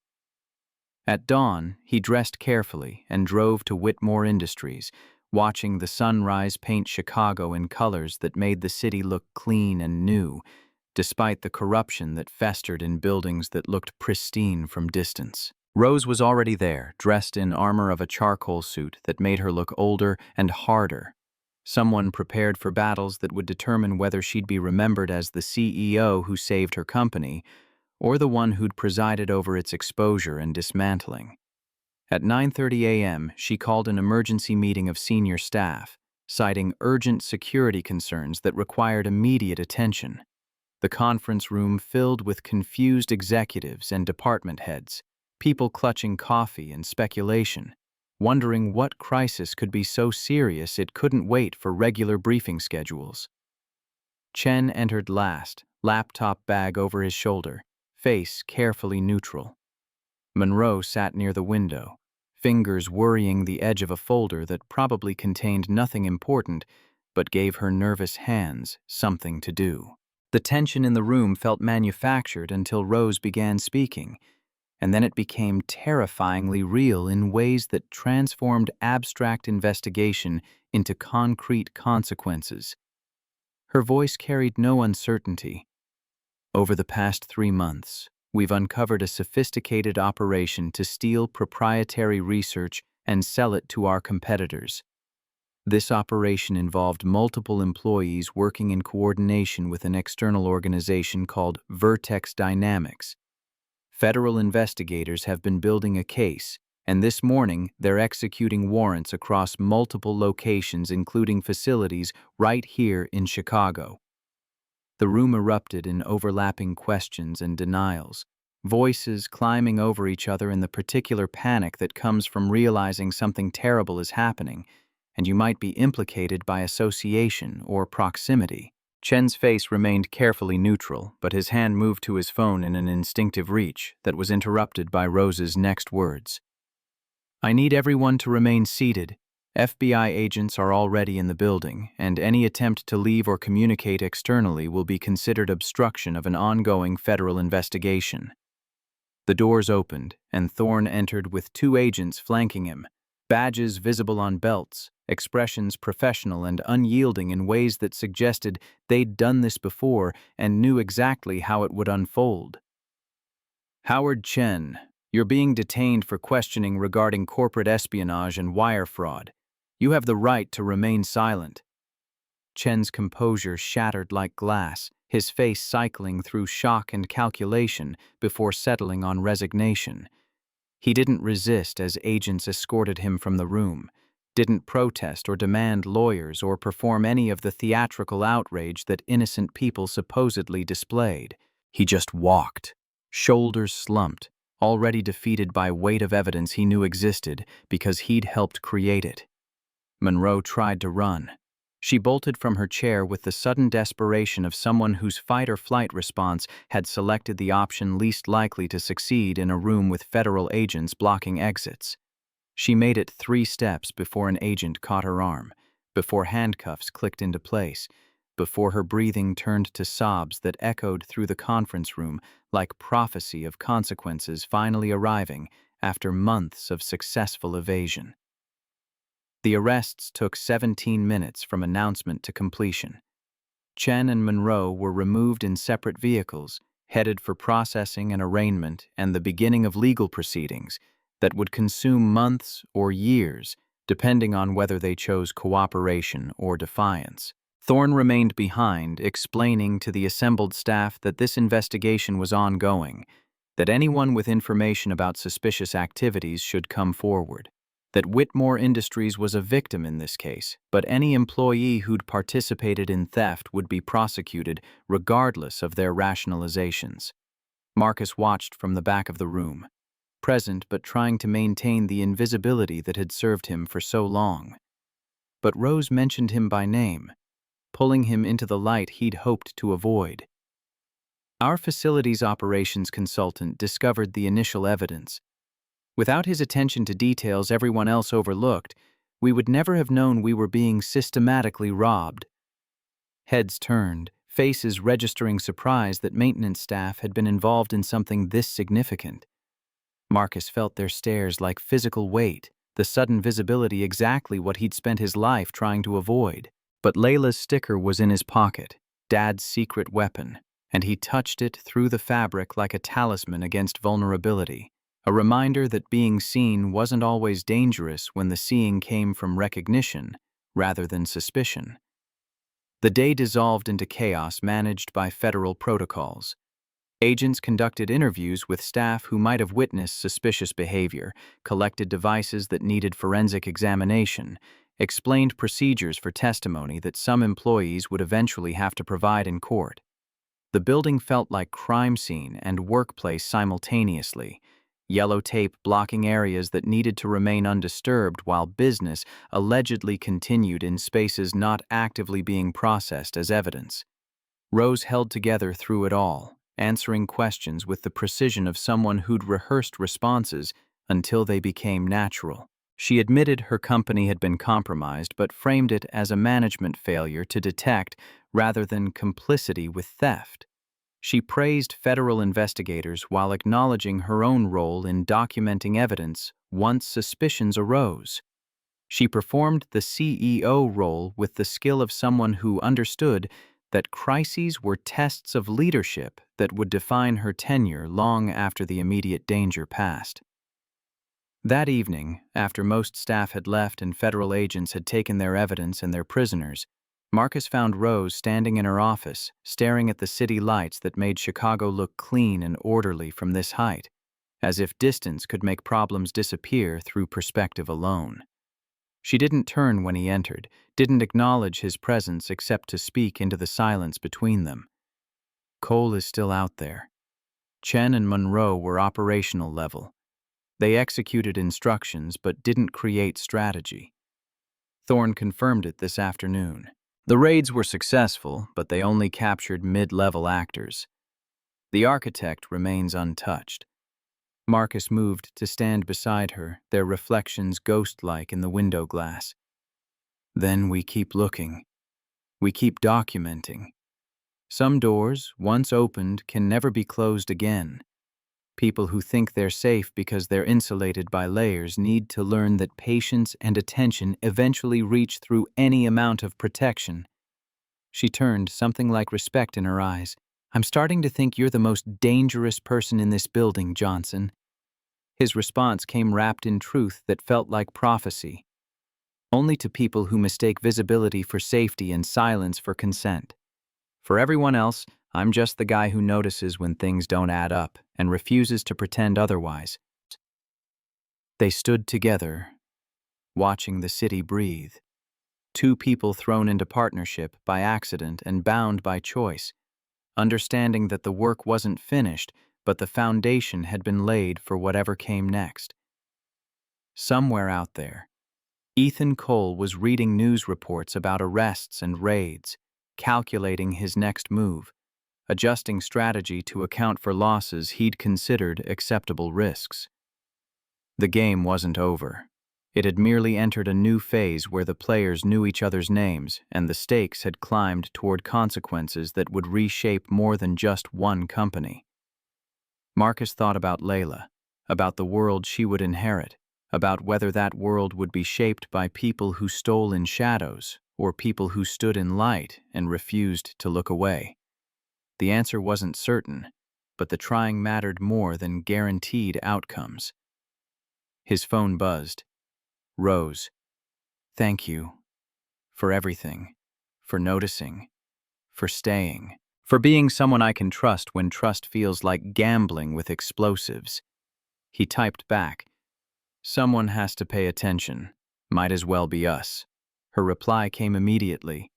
At dawn, he dressed carefully and drove to Whitmore Industries, watching the sunrise paint Chicago in colors that made the city look clean and new, despite the corruption that festered in buildings that looked pristine from distance. Rose was already there, dressed in armor of a charcoal suit that made her look older and harder. Someone prepared for battles that would determine whether she'd be remembered as the CEO who saved her company, or the one who'd presided over its exposure and dismantling. At 9:30 a.m., she called an emergency meeting of senior staff, citing urgent security concerns that required immediate attention. The conference room filled with confused executives and department heads, people clutching coffee and speculation, wondering what crisis could be so serious it couldn't wait for regular briefing schedules. Chen entered last, laptop bag over his shoulder, face carefully neutral. Monroe sat near the window, fingers worrying the edge of a folder that probably contained nothing important but gave her nervous hands something to do. The tension in the room felt manufactured until Rose began speaking, and then it became terrifyingly real in ways that transformed abstract investigation into concrete consequences. Her voice carried no uncertainty. Over the past 3 months, we've uncovered a sophisticated operation to steal proprietary research and sell it to our competitors. This operation involved multiple employees working in coordination with an external organization called Vertex Dynamics. Federal investigators have been building a case, and this morning they're executing warrants across multiple locations, including facilities right here in Chicago. The room erupted in overlapping questions and denials, voices climbing over each other in the particular panic that comes from realizing something terrible is happening, and you might be implicated by association or proximity. Chen's face remained carefully neutral, but his hand moved to his phone in an instinctive reach that was interrupted by Rose's next words. "I need everyone to remain seated. FBI agents are already in the building, and any attempt to leave or communicate externally will be considered obstruction of an ongoing federal investigation." The doors opened, and Thorne entered with 2 agents flanking him, badges visible on belts, expressions professional and unyielding in ways that suggested they'd done this before and knew exactly how it would unfold. "Howard Chen, you're being detained for questioning regarding corporate espionage and wire fraud. You have the right to remain silent." Chen's composure shattered like glass, his face cycling through shock and calculation before settling on resignation. He didn't resist as agents escorted him from the room, didn't protest or demand lawyers or perform any of the theatrical outrage that innocent people supposedly displayed. He just walked, shoulders slumped, already defeated by weight of evidence he knew existed because he'd helped create it. Monroe tried to run. She bolted from her chair with the sudden desperation of someone whose fight-or-flight response had selected the option least likely to succeed in a room with federal agents blocking exits. She made it 3 steps before an agent caught her arm, before handcuffs clicked into place, before her breathing turned to sobs that echoed through the conference room like prophecy of consequences finally arriving after months of successful evasion. The arrests took 17 minutes from announcement to completion. Chen and Monroe were removed in separate vehicles, headed for processing and arraignment and the beginning of legal proceedings that would consume months or years, depending on whether they chose cooperation or defiance. Thorne remained behind, explaining to the assembled staff that this investigation was ongoing, that anyone with information about suspicious activities should come forward, that Whitmore Industries was a victim in this case, but any employee who'd participated in theft would be prosecuted regardless of their rationalizations. Marcus watched from the back of the room, present but trying to maintain the invisibility that had served him for so long. But Rose mentioned him by name, pulling him into the light he'd hoped to avoid. Our facilities operations consultant discovered the initial evidence. Without his attention to details everyone else overlooked, we would never have known we were being systematically robbed. Heads turned, faces registering surprise that maintenance staff had been involved in something this significant. Marcus felt their stares like physical weight, the sudden visibility exactly what he'd spent his life trying to avoid. But Layla's sticker was in his pocket, Dad's secret weapon, and he touched it through the fabric like a talisman against vulnerability, a reminder that being seen wasn't always dangerous when the seeing came from recognition rather than suspicion. The day dissolved into chaos managed by federal protocols. Agents conducted interviews with staff who might have witnessed suspicious behavior, collected devices that needed forensic examination, explained procedures for testimony that some employees would eventually have to provide in court. The building felt like crime scene and workplace simultaneously, yellow tape blocking areas that needed to remain undisturbed while business allegedly continued in spaces not actively being processed as evidence. Rose held together through it all, answering questions with the precision of someone who'd rehearsed responses until they became natural. She admitted her company had been compromised but framed it as a management failure to detect rather than complicity with theft. She praised federal investigators while acknowledging her own role in documenting evidence once suspicions arose. She performed the CEO role with the skill of someone who understood that crises were tests of leadership that would define her tenure long after the immediate danger passed. That evening, after most staff had left and federal agents had taken their evidence and their prisoners, Marcus found Rose standing in her office, staring at the city lights that made Chicago look clean and orderly from this height, as if distance could make problems disappear through perspective alone. She didn't turn when he entered, didn't acknowledge his presence except to speak into the silence between them. Cole is still out there. Chen and Monroe were operational level. They executed instructions but didn't create strategy. Thorne confirmed it this afternoon. The raids were successful, but they only captured mid-level actors. The architect remains untouched. Marcus moved to stand beside her, their reflections ghost-like in the window glass. Then we keep looking. We keep documenting. Some doors, once opened, can never be closed again. People who think they're safe because they're insulated by layers need to learn that patience and attention eventually reach through any amount of protection. She turned, something like respect in her eyes. "I'm starting to think you're the most dangerous person in this building, Johnson." His response came wrapped in truth that felt like prophecy. Only to people who mistake visibility for safety and silence for consent. For everyone else, I'm just the guy who notices when things don't add up and refuses to pretend otherwise. They stood together, watching the city breathe. Two people thrown into partnership by accident and bound by choice, understanding that the work wasn't finished, but the foundation had been laid for whatever came next. Somewhere out there, Ethan Cole was reading news reports about arrests and raids, calculating his next move, adjusting strategy to account for losses he'd considered acceptable risks. The game wasn't over. It had merely entered a new phase where the players knew each other's names and the stakes had climbed toward consequences that would reshape more than just one company. Marcus thought about Layla, about the world she would inherit, about whether that world would be shaped by people who stole in shadows or people who stood in light and refused to look away. The answer wasn't certain, but the trying mattered more than guaranteed outcomes. His phone buzzed. "Rose, thank you. For everything. For noticing. For staying. For being someone I can trust when trust feels like gambling with explosives." He typed back, "Someone has to pay attention. Might as well be us." Her reply came immediately.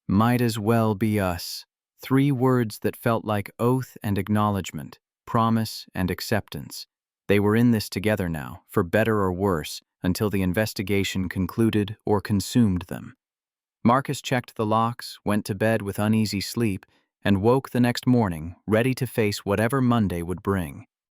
"Might as well be us." 3 words that felt like oath and acknowledgement, promise and acceptance. They were in this together now, for better or worse, until the investigation concluded or consumed them. Marcus checked the locks, went to bed with uneasy sleep, and woke the next morning, ready to face whatever Monday would bring.